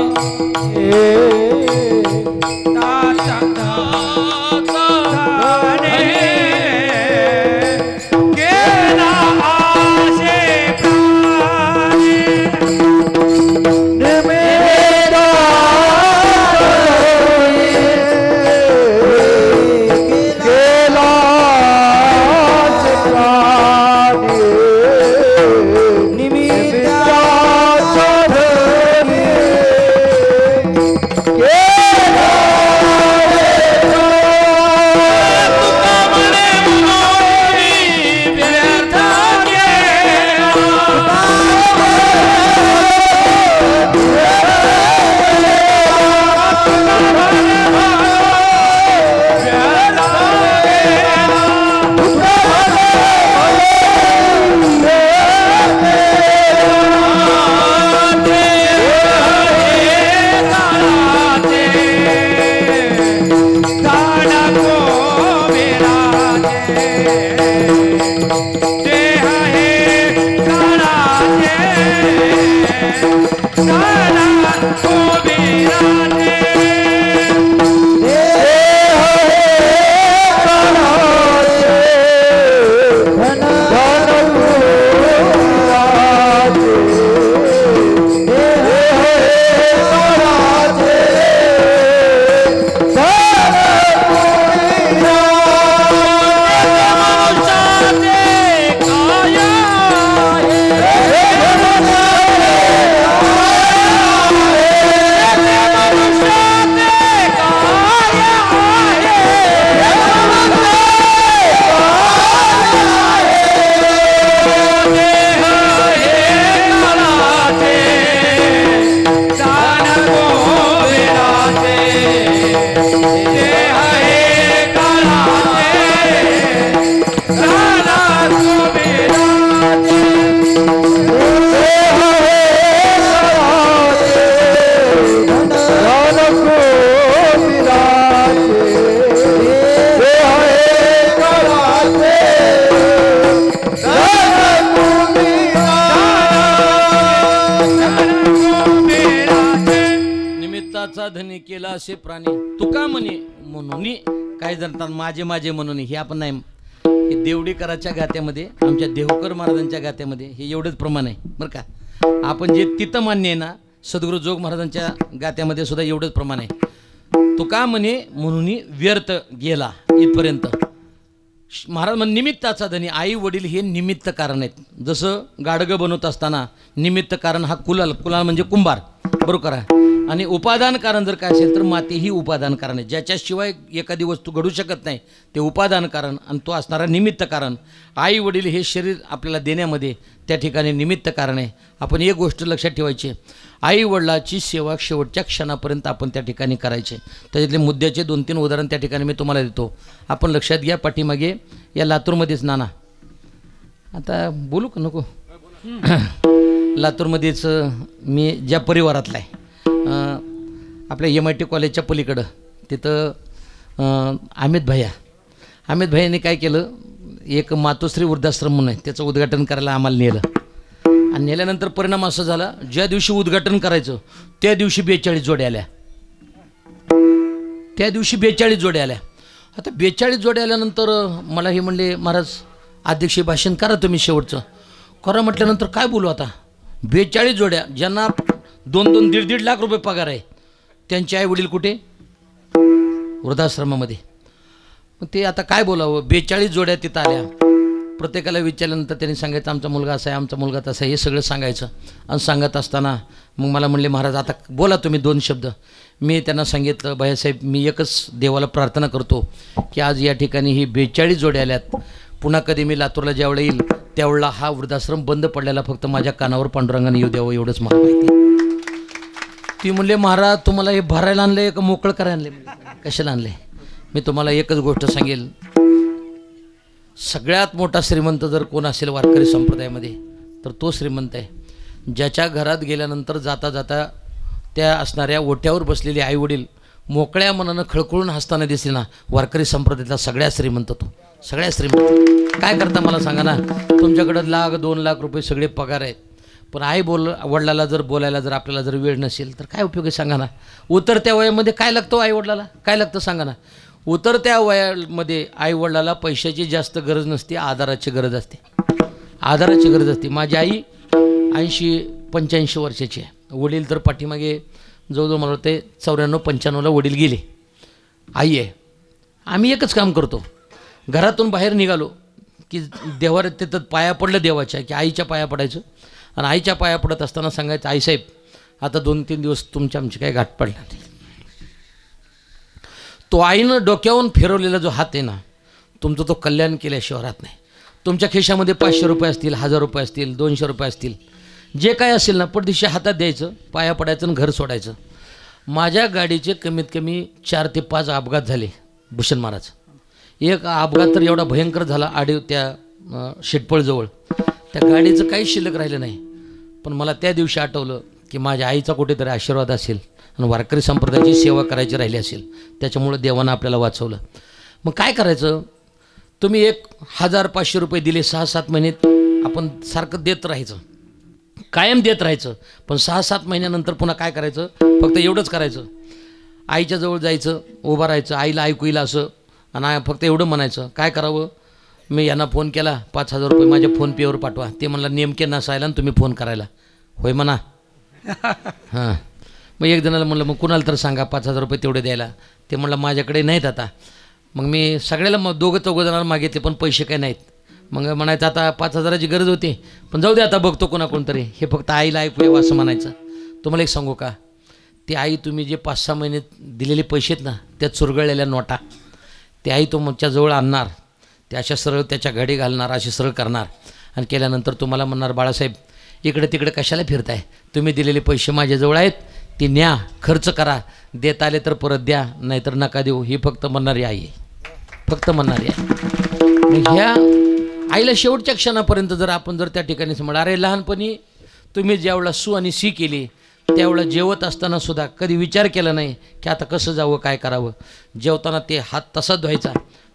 धनी केला असे प्राणी तुका म्हणे म्हणून काय जणतात माझे माझे म्हणून हे आपण नाही. हे देवडीकराच्या गात्यामध्ये आमच्या देवकर महाराजांच्या गात्यामध्ये हे एवढंच प्रमाण आहे बरं का. आपण जे तिथं मान्य आहे ना सद्गुरू जोग महाराजांच्या गात्यामध्ये सुद्धा एवढंच प्रमाण आहे. तुका म्हणे म्हणून व्यर्थ गेला इथपर्यंत. महाराज म्हण निमित्ताचा धनी आई वडील हे निमित्त कारण आहेत. जसं गाडगं बनवत असताना निमित्त कारण हा कुलाल म्हणजे कुंभार बरोबर आहे. आणि उपादान कारण जर काय असेल तर माती ही उपादान कारण आहे. ज्याच्याशिवाय एखादी वस्तू घडू शकत नाही ते उपादान कारण आणि तो असणारा निमित्त कारण. आई वडील हे शरीर आपल्याला देण्यामध्ये त्या ठिकाणी निमित्त कारण आहे. आपण एक गोष्ट लक्षात ठेवायची आई वडिलाची सेवा शेवटच्या क्षणापर्यंत आपण त्या ठिकाणी करायचे. त्याच्यातले मुद्द्याचे 2-3 उदाहरण त्या ठिकाणी मी तुम्हाला देतो. आपण लक्षात घ्या पाठीमागे या लातूरमध्येच नाना आता बोलू का नको लातूरमध्येच मी ज्या परिवारातला आहे आपल्या MIT कॉलेजच्या पलीकडं तिथं अमित भैयाने काय केलं एक मातोश्री वृद्धाश्रम म्हणून आहे त्याचं उद्घाटन करायला आम्हाला नेलं. आणि नेल्यानंतर परिणाम असा झाला ज्या दिवशी उद्घाटन करायचं त्या दिवशी 42 जोड्या आल्या. त्या दिवशी 42 जोड्या आल्या. आता 42 जोड्या आल्यानंतर मला हे म्हणले महाराज अध्यक्ष भाषण करा तुम्ही शेवटचं करा. म्हटल्यानंतर काय बोलू आता 42 जोड्या ज्यांना 2-2, 1.5 लाख रुपये पगार आहे त्यांचे आई वडील कुठे वृद्धाश्रमामध्ये. मग ते आता काय बोलावं 42 जोड्या तिथं आल्या. प्रत्येकाला विचारल्यानंतर त्यांनी सांगायचं आमचा मुलगा असा आहे आमचा मुलगा तसा आहे हे सगळं सांगायचं. आणि सांगत असताना मग मला म्हणले महाराज आता बोला तुम्ही 2 शब्द. मी त्यांना सांगितलं भैयासाहेब मी एकच देवाला प्रार्थना करतो की आज या ठिकाणी ही 42 जोड्या आल्यात. पुन्हा कधी मी लातूरला ज्यावेळेला येईल त्यावेळेला हा वृद्धाश्रम बंद पडलेला फक्त माझ्या कानावर पांडुरंगाने येऊ द्यावं एवढंच मला माहिती. ती म्हणले महाराज तुम्हाला हे भरायला आणले का मोकळं करायला आणले कशाला आणले. मी तुम्हाला एकच गोष्ट सांगेल सगळ्यात मोठा श्रीमंत जर कोण असेल वारकरी संप्रदायामध्ये तर तो श्रीमंत आहे ज्याच्या घरात गेल्यानंतर जाता जाता त्या असणाऱ्या ओट्यावर बसलेले आईवडील मोकळ्या मनानं खळखळून हसताना दिसले ना वारकरी संप्रदायातला सगळ्यात श्रीमंत तो सगळ्यात श्रीमंत. काय करता मला सांगा ना तुमच्याकडं 1-2 लाख रुपये सगळे पगार आहेत पण आई वडिलाला जर बोलायला जर आपल्याला जर वेळ नसेल तर काय उपयोग आहे सांगा ना. उतरत्या वयामध्ये काय लागतं आई वडिलाला काय लागतं सांगा ना. उतरत्या वयामध्ये आई वडिलाला पैशाची जास्त गरज नसते आधाराची गरज असते. आधाराची गरज असते. माझी आई 80-85 वर्षाची आहे. वडील तर पाठीमागे जवळजवळ मला वाटते 94-95ला वडील गेले. आई आहे. आम्ही एकच काम करतो घरातून बाहेर निघालो की देवार तिथं पाया पडलं देवाच्या की आईच्या पाया पडायचं आणि आईच्या पाया पडत असताना सांगायचं आईसाहेब आता 2-3 दिवस तुमच्या आमची काय गाठ पडला नाही. तो आईनं डोक्यावरून फिरवलेला जो हात आहे ना तुमचं तो कल्याण केल्याशिवाय राहत नाही. तुमच्या खिशामध्ये 500 रुपये असतील 1000 रुपये असतील 200 रुपये असतील जे काय असेल ना पडदिशी हातात द्यायचं पाया पडायचं आणि घर सोडायचं. माझ्या गाडीचे कमीत कमी 4 ते 5 अपघात झाले भूषण महाराज. एक अपघात तर एवढा भयंकर झाला आडीव त्या शेटपळजवळ त्या गाडीचं काही शिल्लक राहिलं नाही. पण मला त्या दिवशी आठवलं की माझ्या आईचा कुठेतरी आशीर्वाद असेल आणि वारकरी संप्रदायाची सेवा करायची राहिली असेल त्याच्यामुळं देवानं आपल्याला वाचवलं. मग काय करायचं तुम्ही 1000-500 रुपये दिले 6-7 महिने आपण सारखं देत राहायचं कायम देत राहायचं. पण 6-7 महिन्यानंतर पुन्हा काय करायचं फक्त एवढंच करायचं आईच्या जवळ जायचं उभं राहायचं आईला ऐकू येईल असं आणि फक्त एवढं म्हणायचं काय करावं मी यांना फोन केला 5000 रुपये माझ्या फोनपेवर पाठवा. ते म्हणलं नेमके नसायला आणि तुम्ही फोन करायला होय म्हणा. हां मग एक जणाला म्हणलं मग कुणाला तर सांगा 5000 रुपये तेवढे द्यायला. ते म्हणलं माझ्याकडे नाहीत आता. मग मी सगळ्याला मग 2-4 जणांना मागितले पण पैसे काही नाहीत. मग म्हणायचं आता 5000ची गरज होती पण जाऊ दे आता बघतो कोणाकोणतरी हे फक्त आईला ऐकू यावं असं म्हणायचं. तुम्हाला एक सांगू का ती आई तुम्ही जे 5-6 महिने दिलेले पैसे आहेत ना त्यात चुरगळलेल्या नोटा ती आई तुमच्याजवळ आणणार ते अशा सरळ त्याच्या घडी घालणार असे सरळ करणार आणि केल्यानंतर तुम्हाला म्हणणार बाळासाहेब इकडे तिकडे कशाला फिरताय तुम्ही दिलेले पैसे माझ्याजवळ आहेत ती न्या खर्च करा देत आले तर परत द्या नाहीतर नका देऊ ही फक्त म्हणणारी आई आहे फक्त म्हणणारी आहे. ह्या आईला शेवटच्या क्षणापर्यंत जर आपण जर त्या ठिकाणी म्हणा अरे लहानपणी तुम्ही ज्यावेळेला सू आणि सी केली त्यावेळेला जेवत असताना सुद्धा कधी विचार केला नाही की आता कसं जावं काय करावं. जेवताना ते हात तसाच धुवायचा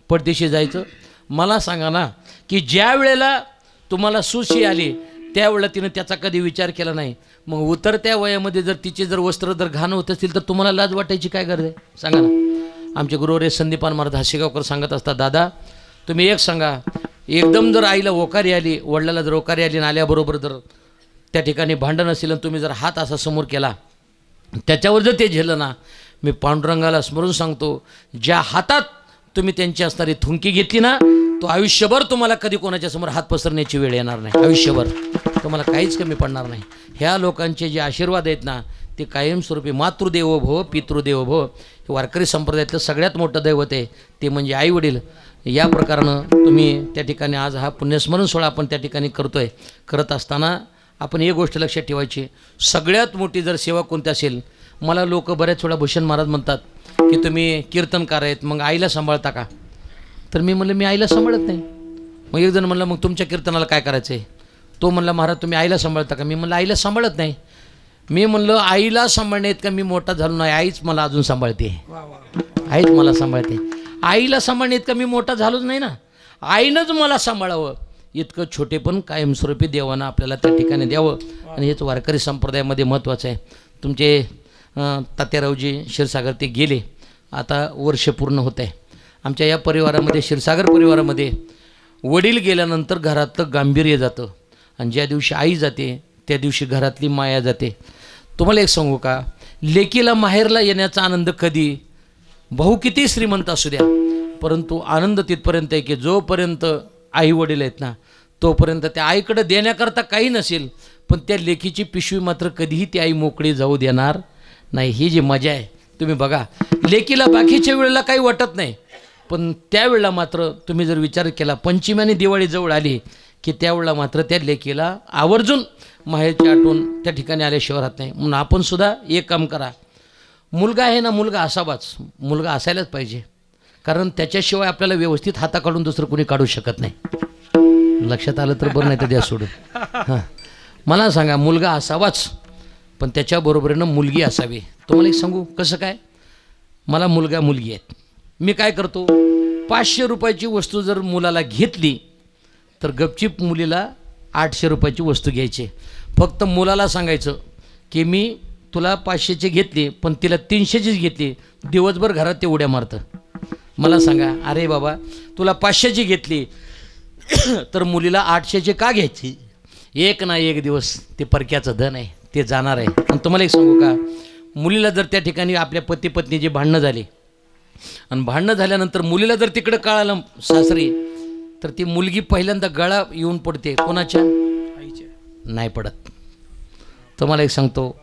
पडदिशी जायचं. मला सांगा ना की ज्या वेळेला तुम्हाला सुशी आली त्यावेळेला तिनं त्याचा कधी विचार केला नाही. मग उतरत्या वयामध्ये जर तिचे जर वस्त्र जर घाण होत असतील तर तुम्हाला लाज वाटायची काय गरज आहे सांगा ना. आमचे गुरुवरे संदीपान महाराज हासेगावकर सांगत असतात, दादा तुम्ही एक सांगा, एकदम जर आईला ओकारी आली, वडिलाला जर ओकारी आली आणि आल्याबरोबर जर त्या ठिकाणी भांडण असेल आणि तुम्ही जर हात असा समोर केला, त्याच्यावर जर ते झेललं ना, मी पांडुरंगाला स्मरून सांगतो, ज्या हातात तुम्ही त्यांची असणारी थुंकी घेतली ना, तो आयुष्यभर तुम्हाला कधी कोणाच्या समोर हात पसरण्याची वेळ येणार नाही. आयुष्यभर तुम्हाला काहीच कमी पडणार नाही. ह्या लोकांचे जे आशीर्वाद आहेत ना, ते कायमस्वरूपी मातृदेवो भव पितृदेवो भव, हे वारकरी संप्रदायातलं सगळ्यात मोठं दैवत आहे, ते म्हणजे आईवडील. या प्रकारानं तुम्ही त्या ठिकाणी आज हा पुण्यस्मरण सोहळा आपण त्या ठिकाणी करतोय. करत असताना आपण एक गोष्ट लक्षात ठेवायची, सगळ्यात मोठी जर सेवा कोणती असेल, मला लोक बऱ्याच वेळा भूषण महाराज म्हणतात की तुम्ही कीर्तनकार आहेत, मग आईला सांभाळता का? तर मी म्हणलं मी आईला सांभाळत नाही. मग एक जण म्हणलं मग तुमच्या कीर्तनाला काय करायचं आहे? तो म्हणला महाराज तुम्ही आईला सांभाळता का? मी म्हणलं आईला सांभाळत नाही. मी म्हणलं आईला सांभाळण्यात का मी मोठा झालो नाही, आईच मला अजून सांभाळते, आईच मला सांभाळते. आईला सांभाळण्यात का मी मोठा झालोच नाही ना, आईनंच मला सांभाळावं. इतकं छोटेपण कायमस्वरूपी देवानं आपल्याला त्या ठिकाणी द्यावं. आणि हेच वारकरी संप्रदायामध्ये महत्त्वाचं आहे. तुमचे तात्यारावजी क्षीरसागर ते गेले, आता वर्ष पूर्ण होत आहे. आमच्या या परिवारामध्ये, क्षीरसागर परिवारामध्ये, वडील गेल्यानंतर घरातलं गांभीर्य जातं आणि ज्या दिवशी आई जाते त्या दिवशी घरातली माया जाते. तुम्हाला एक सांगू का, लेकीला माहेरला येण्याचा आनंद कधी, भाऊ किती श्रीमंत असू द्या, परंतु आनंद तिथपर्यंत आहे की जोपर्यंत आई वडील आहेत ना, तोपर्यंत त्या आईकडे देण्याकरता काही नसेल, पण त्या लेकीची पिशवी मात्र कधीही ती आई मोकळी जाऊ देणार नाही. ही जी मजा आहे तुम्ही बघा, लेकीला बाकीच्या वेळेला काही वाटत नाही, पण त्यावेळेला मात्र तुम्ही जर विचार केला, पंचमी आणि दिवाळी जवळ आली की त्यावेळेला मात्र त्या लेकीला आवर्जून माहेरची आठवण त्या ठिकाणी आल्याशिवाय राहत नाही. म्हणून आपण सुद्धा एक काम करा, मुलगा आहे ना, मुलगा असावाच, मुलगा असायलाच पाहिजे, कारण त्याच्याशिवाय आपल्याला व्यवस्थित हाताकडून दुसरं कोणी काढू शकत नाही. लक्षात आलं तर बरं, नाही तर द्या सोडून. हां, मला सांगा, मुलगा असावाच, पण त्याच्याबरोबरीनं मुलगी असावी. तुम्हाला एक सांगू कसं काय, मला मुलगा मुलगी आहेत. मी काय करतो, 500 रुपयाची वस्तू जर मुलाला घेतली तर गपचीप मुलीला 800 रुपयाची वस्तू घ्यायची. फक्त मुलाला सांगायचं की मी तुला 500ची घेतली, पण तिला 300चीच घेतली. दिवसभर घरात ते उड्या मारतं. मला सांगा, अरे बाबा तुला 500ची घेतली तर मुलीला 800ची का घ्यायची? एक ना एक दिवस ते परक्याचं धन आहे, ते जाणार आहे. आणि तुम्हाला एक सांगू का, मुलीला जर त्या ठिकाणी आपल्या पती पत्नीची भांडणं झाली आणि भांडणं झाल्यानंतर मुलीला जर तिकडं कळालं सासरी, तर ती मुलगी पहिल्यांदा गळा येऊन पडते. कोणाच्या? आईच्या. नाही पडत. तुम्हाला एक सांगतो,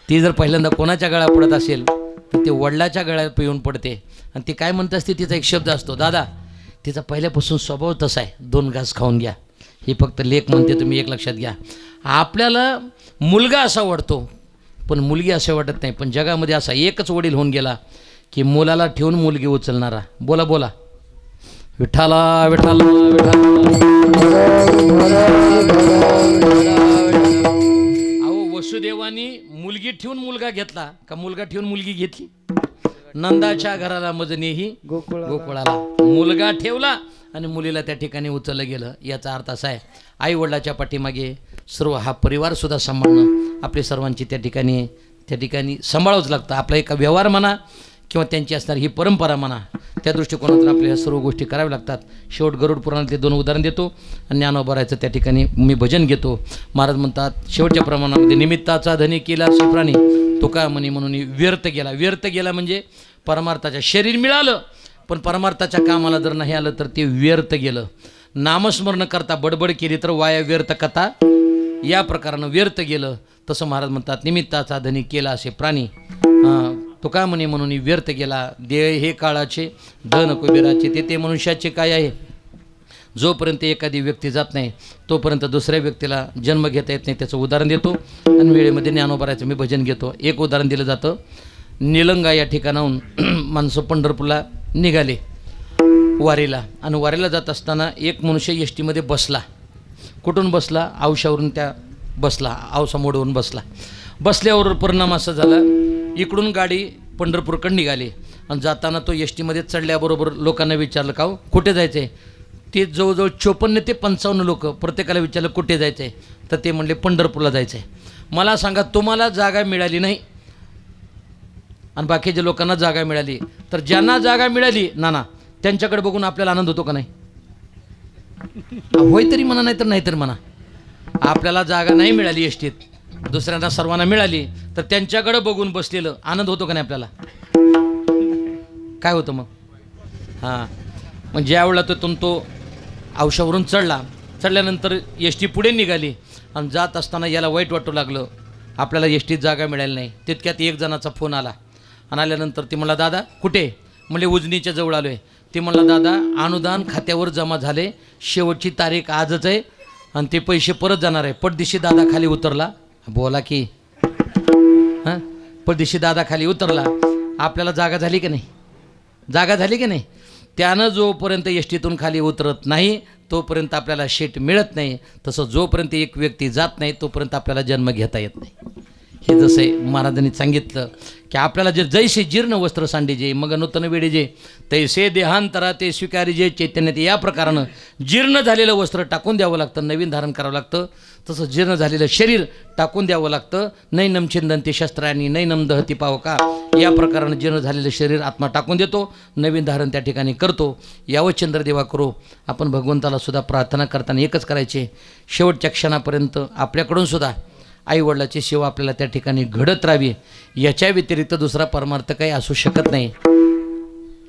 ती जर पहिल्यांदा कोणाच्या गळा पडत असेल तर ते वडिलाच्या गळ्यात येऊन पडते. आणि ती काय म्हणत असते, तिचा एक शब्द असतो, दादा तिचा पहिल्यापासून स्वभाव तसा आहे, 2 घास खाऊन घ्या. ही फक्त लेख म्हणते, तुम्ही एक लक्षात घ्या. आपल्याला मुलगा असा वाटतो पण मुलगी असं वाटत नाही. पण जगामध्ये असा एकच वडील होऊन गेला की मुलाला ठेवून मुलगी उचलणारा. बोला बोला, विठाला विठाला अहो, वसुदेवानी मुलगी ठेवून मुलगा घेतला का मुलगा ठेवून मुलगी घेतली? नंदाच्या घराला मजनेही गोकुळाला. मुलगा ठेवला आणि मुलीला त्या ठिकाणी उचललं गेलं. याचा अर्थ असा आहे, आई वडिलाच्या पाठीमागे सर्व हा परिवारसुद्धा सांभाळणं आपले सर्वांची त्या ठिकाणी सांभाळावंच लागतं. आपला एका व्यवहार म्हणा किंवा त्यांची असणारी ही परंपरा म्हणा, त्या दृष्टिकोनातून आपल्या सर्व गोष्टी कराव्या लागतात. शेवट गरुड पुराणातले 2 उदाहरण देतो आणि ज्ञानोबारायचं त्या ठिकाणी मी भजन घेतो. महाराज म्हणतात, शेवटच्या प्रमाणामध्ये निमित्ताचा धनी केला शिप्राणी, तुका म्हणी म्हणून व्यर्थ गेला. व्यर्थ गेला म्हणजे परमार्थाच्या, शरीर मिळालं पण परमार्थाच्या कामाला जर नाही आलं तर ते व्यर्थ गेलं. नामस्मरण करता बडबड केली तर वाया व्यर्थ कथा, या प्रकारानं व्यर्थ गेलं. तसं महाराज म्हणतात, निमित्ताचा धनी केला असे प्राणी, तुका म्हणे म्हणून व्यर्थ गेला. देह हे काळाचे, धन कुबेराचे, ते मनुष्याचे काय आहे. जोपर्यंत एखादी व्यक्ती जात नाही तोपर्यंत दुसऱ्या व्यक्तीला जन्म घेता येत नाही. त्याचं उदाहरण देतो आणि वेळेमध्ये ज्ञानोबारायचं मी भजन घेतो. एक उदाहरण दिलं जातं, निलंगा या ठिकाणाहून माणसं पंढरपूरला निघाले वारीला, आणि वारीला जात असताना एक मनुष्य एस टीमध्ये बसला. कुठून बसला? औशावरून त्या बसला, औसा मोडवरून बसला. बसल्यावर परिणाम असा झाला, इकडून गाडी पंढरपूरकडे निघाली आणि जाताना तो एस टीमध्ये चढल्याबरोबर लोकांना विचारलं, का कुठे जायचं आहे? ते जवळजवळ 54 ते 55 लोक. प्रत्येकाला विचारलं कुठे जायचं आहे, तर ते म्हणले पंढरपूरला जायचं आहे. मला सांगा, तुम्हाला जागा मिळाली नाही आणि बाकीच्या लोकांना जागा मिळाली, तर ज्यांना जागा मिळाली नाना त्यांच्याकडे बघून आपल्याला आनंद होतो का नाही? होय तरी म्हणा, नाही तर नाहीतर म्हणा. आपल्याला जागा नाही मिळाली एसटीत, दुसऱ्यांना सर्वांना मिळाली, तर त्यांच्याकडे बघून बसलेलं आनंद होतो का नाही आपल्याला? काय होतं मग? हां, मग ज्या वेळेला तो औषधावरून चढल्यानंतर एस टी पुढे निघाली आणि जात असताना याला वाईट वाटू लागलं, आपल्याला एस टीत जागा मिळाली नाही. तितक्यात एक जणाचा फोन आला आणि आल्यानंतर ती म्हणला, दादा कुठे? म्हणजे उजनीच्या जवळ आलो आहे. ते म्हणला, दादा अनुदान खात्यावर जमा झाले, शेवटची तारीख आजच आहे आणि ते पैसे परत जाणार आहे. पटदिशी दादा खाली उतरला. बोला की हां, पटदिशी दादा खाली उतरला. आपल्याला जागा झाली की नाही? जागा झाली की नाही? त्यानं जोपर्यंत एस टीतून खाली उतरत नाही तोपर्यंत आपल्याला शीट मिळत नाही. तसं जोपर्यंत एक व्यक्ती जात नाही तोपर्यंत आपल्याला जन्म घेता येत नाही. हे जसे महाराजांनी सांगितलं की आपल्याला जे जैसे जीर्ण वस्त्र सांडीजे मग नूतन वेडीजे तैसे देहांतरा ते स्वीकारीजे चैतन्यात, या प्रकारानं जीर्ण झालेलं वस्त्र टाकून द्यावं लागतं, नवीन धारण करावं लागतं. तसं जीर्ण झालेलं शरीर टाकून द्यावं लागतं. नैनम छिंदंती शस्त्रांनी नैनम दहती पावका, या प्रकारानं जीर्ण झालेलं शरीर आत्मा टाकून देतो, नवीन धारण त्या ठिकाणी करतो. यावं चंद्रदेवा करो. आपण भगवंताला सुद्धा प्रार्थना करताना एकच करायचे, शेवटच्या क्षणापर्यंत आपल्याकडून सुद्धा आईवडिलाची सेवा आपल्याला त्या ठिकाणी घडत राहावी. याच्या व्यतिरिक्त दुसरा परमार्थ काही असू शकत नाही.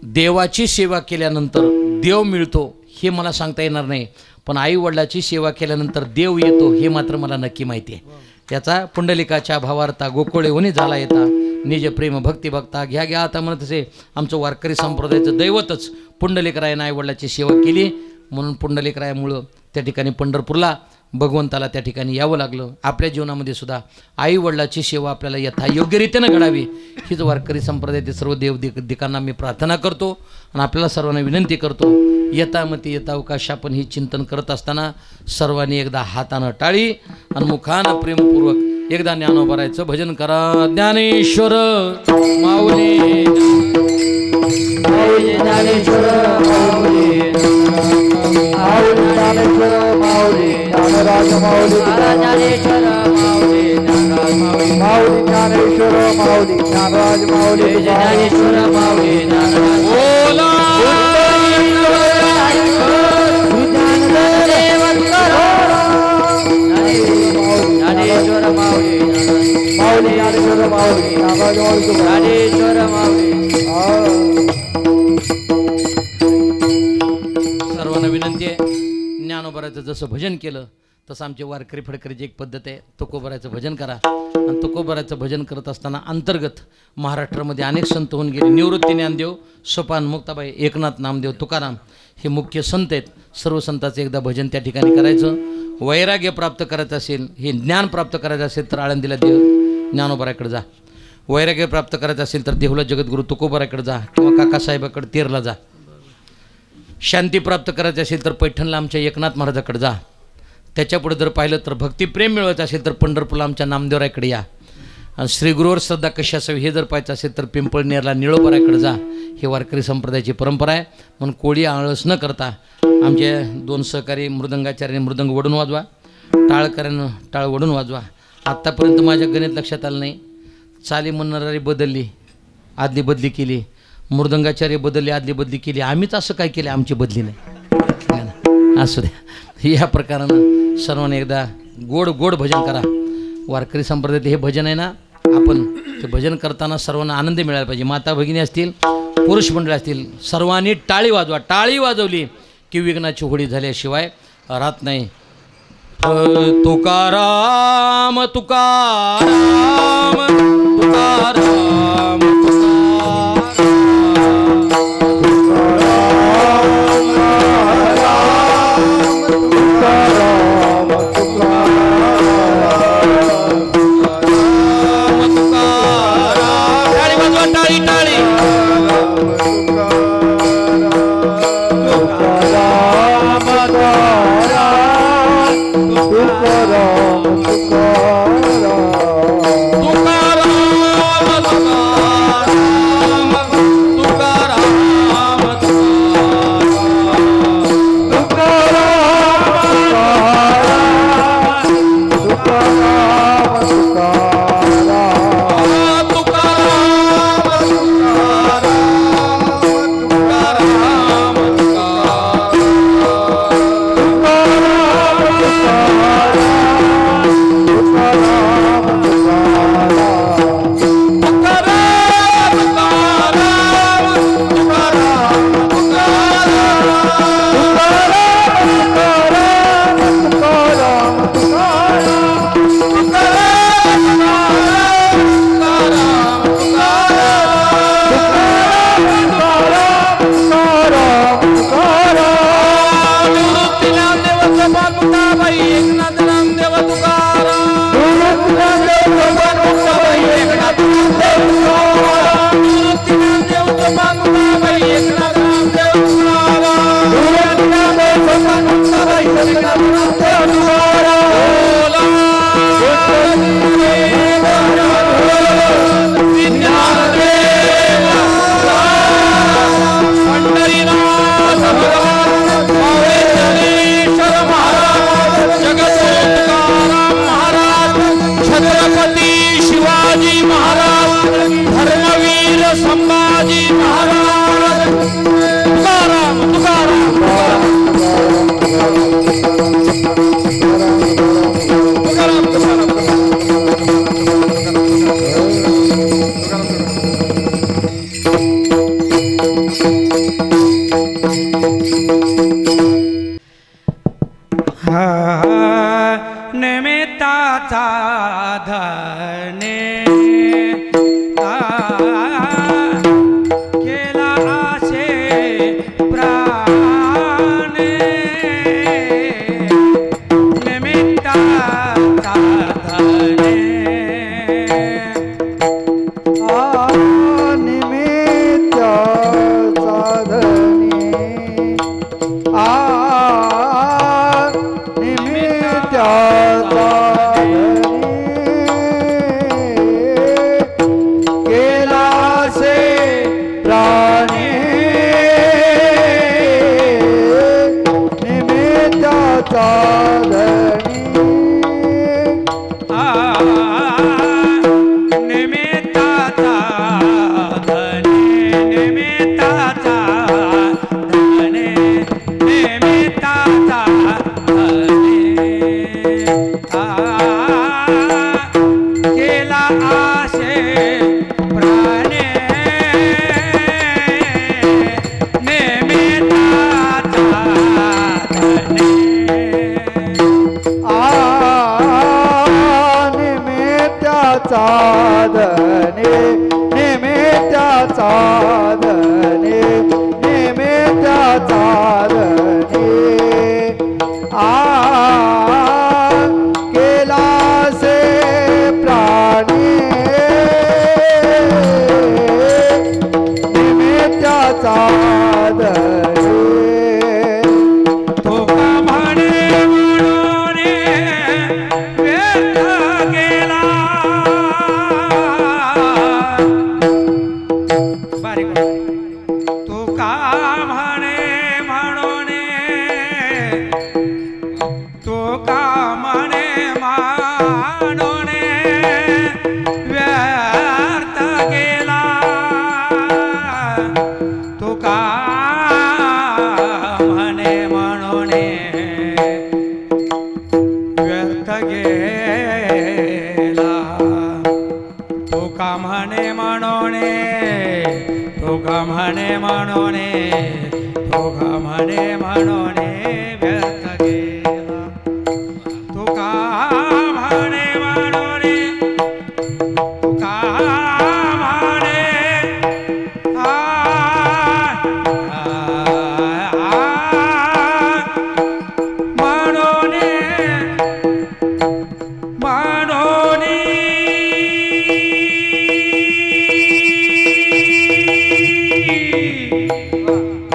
देवाची सेवा केल्यानंतर देव मिळतो हे मला सांगता येणार नाही, पण आईवडिलाची सेवा केल्यानंतर देव येतो हे मात्र मला नक्की माहिती आहे. त्याचा पुंडलिकाच्या भावार्था गोकुळे होणी झाला येता, निज प्रेम भक्ती भक्ता घ्या घ्या. आता म्हणत असे आमचं वारकरी संप्रदायाचं दैवतच पुंडलिकरायानं आईवडिलाची सेवा केली, म्हणून पुंडलिकरायामुळं त्या ठिकाणी पंढरपूरला भगवंताला त्या ठिकाणी यावं लागलं. आपल्या जीवनामध्ये सुद्धा आईवडिलाची सेवा आपल्याला यथायोग्यरीत्यानं घडावी हीच वारकरी संप्रदायातील सर्व देवदिकांना मी प्रार्थना करतो आणि आपल्याला सर्वांना विनंती करतो, यथामती यथावकाश आपण ही चिंतन करत असताना सर्वांनी एकदा हातानं टाळी आणि मुखानं प्रेमपूर्वक एकदा ज्ञानोबारायचं भजन करा. ज्ञानेश्वर माऊली ज्ञानेश्वर माऊली, ज्ञानेश्वर माऊली, ज्ञानराज माऊली, ज्ञानेश्वर माऊली, ज्ञानराज माऊली, माऊली ज्ञानेश्वर माऊली, ज्ञानराज माऊली, ज्ञानेश्वर माऊली, ज्ञानराज बोला ज्ञानेश्वर माऊली, माऊली ज्ञानेश्वर माऊली, ज्ञानेश्वर माऊली. सर्वांना विनंती आहे, ज्ञानोबाराचं जसं भजन केलं तसं आमची वारकरी फडकरीची एक पद्धत आहे, तुकोबाराचं भजन करा. आणि तुकोबाराचं भजन करत असताना अंतर्गत महाराष्ट्रामध्ये अनेक संत होऊन गेले. निवृत्ती ज्ञानदेव, सोपान मुक्ताबाई, एकनाथ नामदेव, तुकाराम हे मुख्य संत आहेत. सर्व संतांचं एकदा भजन त्या ठिकाणी करायचं. वैराग्य प्राप्त करायचं असेल, हे ज्ञान प्राप्त करायचं असेल तर आळंदीला ज्ञानोबाराकडे जा. वैराग्य प्राप्त करायचं असेल तर देहुला जगद्गुरू तुकोबाराकडे जा किंवा काकासाहेबाकडे तेरला जा. शांती प्राप्त करायची असेल तर पैठणला आमच्या एकनाथ महाराजाकडे जा. त्याच्यापुढे जर पाहिलं तर भक्तिप्रेम मिळवायचं असेल तर पंढरपूरला आमच्या नामदेवरायकडे या. आणि श्रीगुरूवर श्रद्धा कशी असावी हे जर पाहायचं असेल तर पिंपळनेरला निळोबारायकडे जा. हे वारकरी संप्रदायाची परंपरा आहे. म्हणून कोळी आळस न करता आमचे 2 सहकारी मृदंगाचार्याने मृदंग वडून वाजवा, टाळकऱ्यानं टाळ वडून वाजवा. आत्तापर्यंत माझ्या गणित लक्षात आलं नाही, चाली म्हणणारी बदलली, आदली बदली केली, मृदंगाचार्य बदलली, आदली बदली केली. आम्हीच असं काय केलं, आमची बदली नाही. असू द्या. या प्रकारानं सर्वांनी एकदा गोड गोड भजन करा. वारकरी संप्रदायात हे भजन आहे ना, आपण ते भजन करताना सर्वांना आनंद मिळायला पाहिजे. माता भगिनी असतील, पुरुष मंडळी असतील, सर्वांनी टाळी वाजवा. टाळी वाजवली की विघ्नाची होळी झाल्याशिवाय राहत नाही. तुकाराम तुकाराम तुकाराम तुकाराम निमित्ताचा धने केला आशे प्राणे निमित्ताचा धने निमित्ताचा धने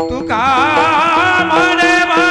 तुका म्हणे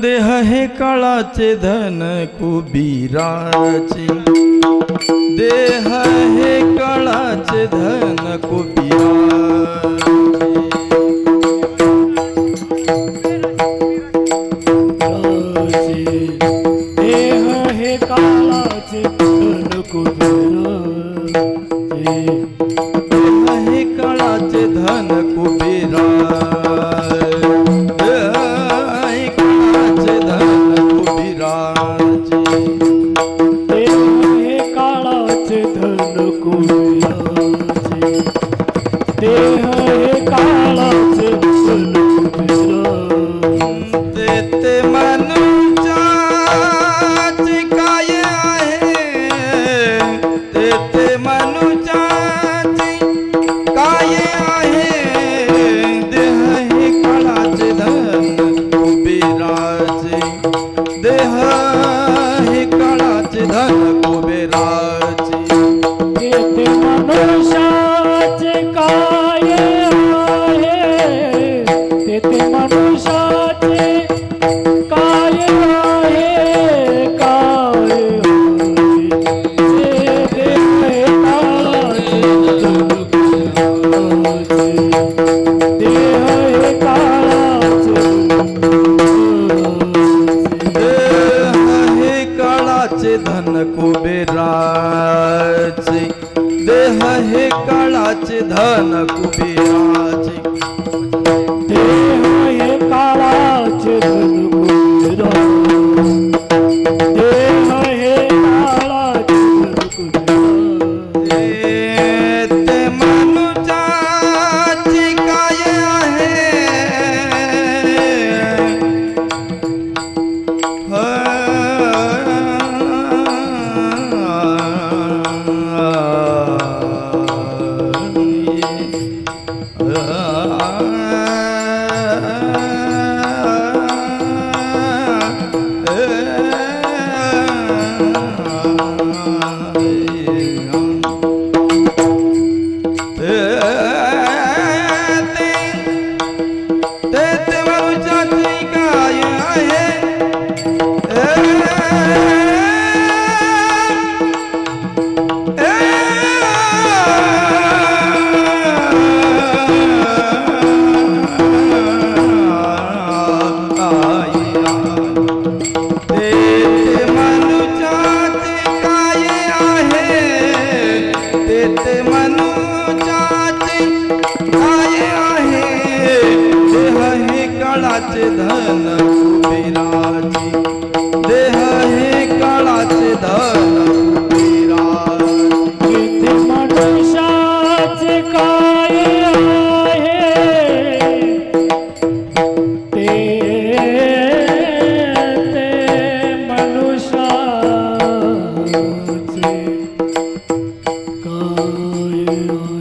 देह हे काळाचे धन कुबीराचे देह हे काळाचे धन कुबीराचे देह हे काळाचे धन कुबीराचे देह हे काळाचे धन कुबीराचे देह हे काळाचे धन कुबीराचे ते मनुजाचे काय आहे ते मनुजाचे काय आहे देह हे काळाचे धन कुबेराचे देह हे काळाचे धन कुबेराचे ते मनुष्याचे काय आहे ते मनुष्याचे काय आहे काय देह हे काळाचे धन कुबेराचे देह हे काळाचे धन कुबेराचे देह हे काळाचे धन कुबेराचे देह हे काळाचे धन कुबेराचे ते मनुजाचे काय आहे धन कुबेराचे देह हे काळाचे धन कुबेराचे ते मनुष्याचे काय आहे ते मनुष्याचे काय आहे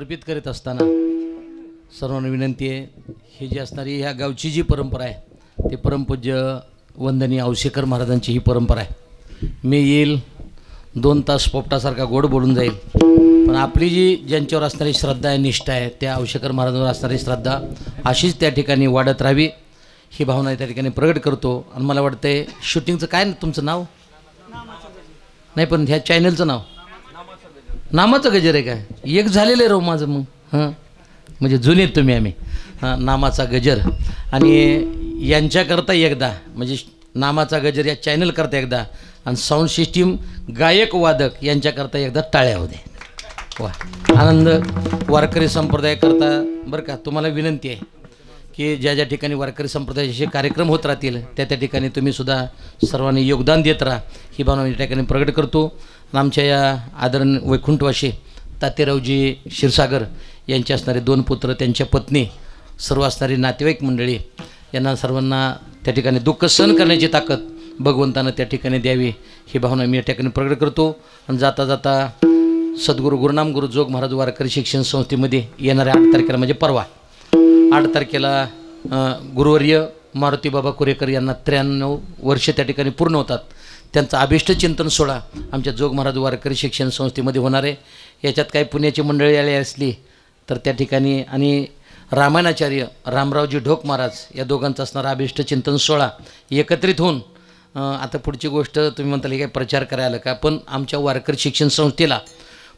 समर्पित करीत असताना सर्वांना विनंती आहे, ही जी असणारी ह्या गावची जी परंपरा आहे ती परमपूज्य वंदनीय औसेकर महाराजांची ही परंपरा आहे. मी येईल 2 तास पोपटासारखा गोड बोलून जाईल, पण आपली जी ज्यांच्यावर असणारी श्रद्धा आहे, निष्ठा आहे, त्या औसेकर महाराजांवर असणारी श्रद्धा अशीच त्या ठिकाणी वाढत राहावी ही भावना त्या ठिकाणी प्रगट करतो. आणि मला वाटतंय शूटिंगचं काय ना तुमचं नाव नाही, पण ह्या चॅनलचं नाव नामाचं गजर आहे काय? एक झालेलं आहे राव माझं मग. हां म्हणजे जुनेत तुम्ही आम्ही. हां नामाचा गजर. आणि यांच्याकरता एकदा म्हणजे नामाचा गजर या चॅनलकरता एकदा आणि साऊंड सिस्टीम गायक वादक यांच्याकरता एकदा टाळ्या होते. वा आनंद वारकरी संप्रदायाकरता बरं का. तुम्हाला विनंती आहे की ज्या ज्या ठिकाणी वारकरी संप्रदायाचे कार्यक्रम होत राहतील त्या त्या ठिकाणी तुम्ही सुद्धा सर्वांनी योगदान देत राहा ही भावना या ठिकाणी प्रगट करतो. आणि आमच्या या आदरणीय वैकुंठवासी तातेरावजी क्षीरसागर यांचे असणारे 2 पुत्र, त्यांच्या पत्नी, सर्व असणारी नातेवाईक मंडळी यांना सर्वांना त्या ठिकाणी दुःख सहन करण्याची ताकद भगवंतानं त्या ठिकाणी द्यावी ही भावना मी या ठिकाणी प्रगट करतो. आणि जाता जाता सद्गुरू गुरुनाम गुरु जोग महाराज वारकरी शिक्षण संस्थेमध्ये येणाऱ्या 8 तारखेला म्हणजे परवा 8 तारखेला गुरुवर्य मारुती बाबा कुरेकर यांना 93 वर्ष त्या ठिकाणी पूर्ण होतात. त्यांचा अभिष्ट चिंतन सोहळा आमच्या जोग महाराज वारकरी शिक्षण संस्थेमध्ये होणार आहे. याच्यात काही पुण्याची मंडळी आली असली तर त्या ठिकाणी आणि रामायणाचार्य रामरावजी ढोक महाराज या दोघांचा असणारा अभिष्ट चिंतन सोहळा एकत्रित होऊन आता पुढची गोष्ट तुम्ही म्हणताल काय प्रचार करायला का, पण आमच्या वारकरी शिक्षण संस्थेला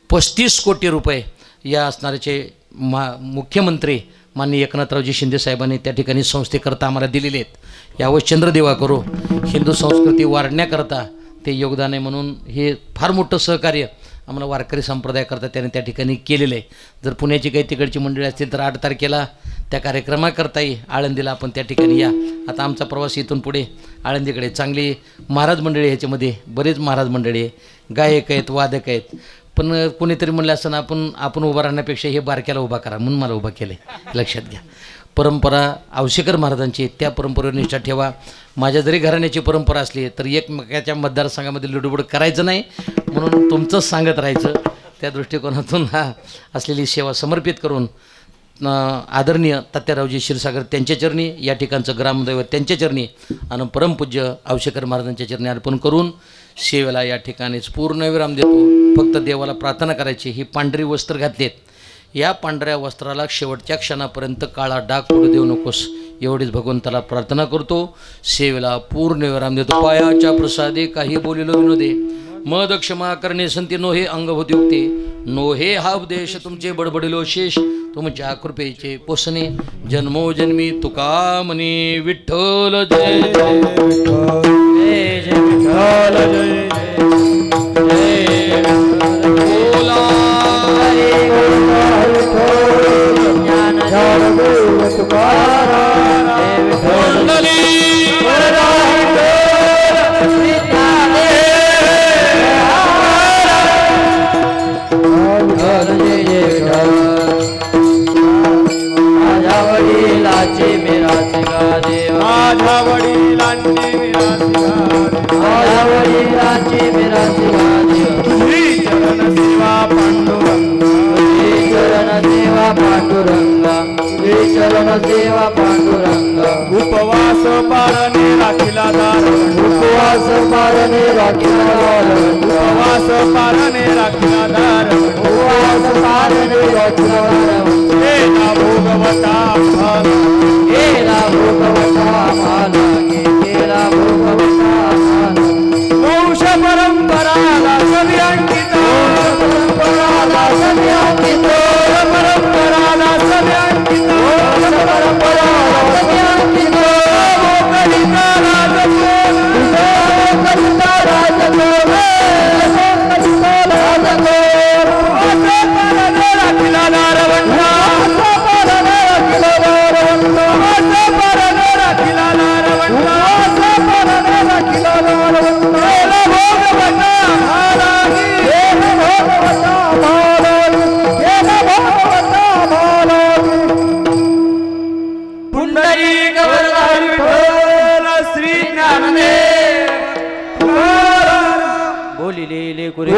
35 कोटी रुपये या असणाऱ्याचे मुख्यमंत्री माननीय एकनाथरावजी शिंदे साहेबांनी त्या ठिकाणी संस्थेकरता आम्हाला दिलेले आहेत. यावर चंद्रदेवा करो हिंदू संस्कृती वाढण्याकरता ते योगदान आहे. म्हणून हे फार मोठं सहकार्य आम्हाला वारकरी संप्रदायाकरता त्याने त्या ठिकाणी केलेलं आहे. जर पुण्याची काही तिकडची मंडळी असतील तर 8 तारखेला त्या कार्यक्रमाकरताही आळंदीला आपण त्या ठिकाणी या. आता आमचा प्रवास इथून पुढे आळंदीकडे. चांगली महाराज मंडळी ह्याच्यामध्ये बरेच महाराज मंडळी आहे, गायक आहेत, वादक आहेत. पण कोणीतरी म्हणलं असताना आपण उभा राहण्यापेक्षा हे बारक्याला उभा करा म्हणून मला उभा केलं आहे. लक्षात घ्या. परंपरा औसेकर महाराजांची, त्या परंपरेवर निष्ठा ठेवा. माझ्या जरी घराण्याची परंपरा असली तर एकमेकाच्या मतदारसंघामध्ये लुडबुड करायचं नाही म्हणून तुमचंच सांगत राहायचं. त्या दृष्टिकोनातून हा असलेली सेवा समर्पित करून आदरणीय तात्यारावजी क्षीरसागर त्यांच्या चरणी, या ठिकाणचं ग्रामदैवत त्यांच्या चरणी आणि परमपूज्य औसेकर महाराजांच्या चरणी अर्पण करून सेवेला या ठिकाणीच पूर्ण विराम देतो. फक्त देवाला प्रार्थना करायची. ही पांढरी वस्त्र घातलीत, या पांढऱ्या वस्त्राला शेवटच्या क्षणापर्यंत काळा डाग पडू देऊ नकोस एवढीच भगवंताला प्रार्थना करतो. सेवेला पूर्ण विराम देतो. पायाच्या प्रसादे काही बोलिलो विनोदे मद क्षमा करणे संती नो हे अंगभूती उक्ते नो हे हा उपदेश तुमचे बडबडिलो शेष तुमच्या कृपेचे पोसणे जन्मोजन्मी तुका म्हणे विठ्ठल जय जय जय जय विठ्ठल जय जय बोला हरे ज्ञान जय तुकाराम जय विठ्ठल देवा पांडुरंग उपवास पारणे राखिला दार उपवास पारणे राखिला दार उपवास पारणे राखिला दार उपवास पारणे राखिला दार हे ना भोगवता भाला हे ना भोगवता भाला केला भोगवता भाला वंश परंपराला सभी अंकित परंपराला सभी अंकित परंपराला सभी अंकित बोलिले कुरे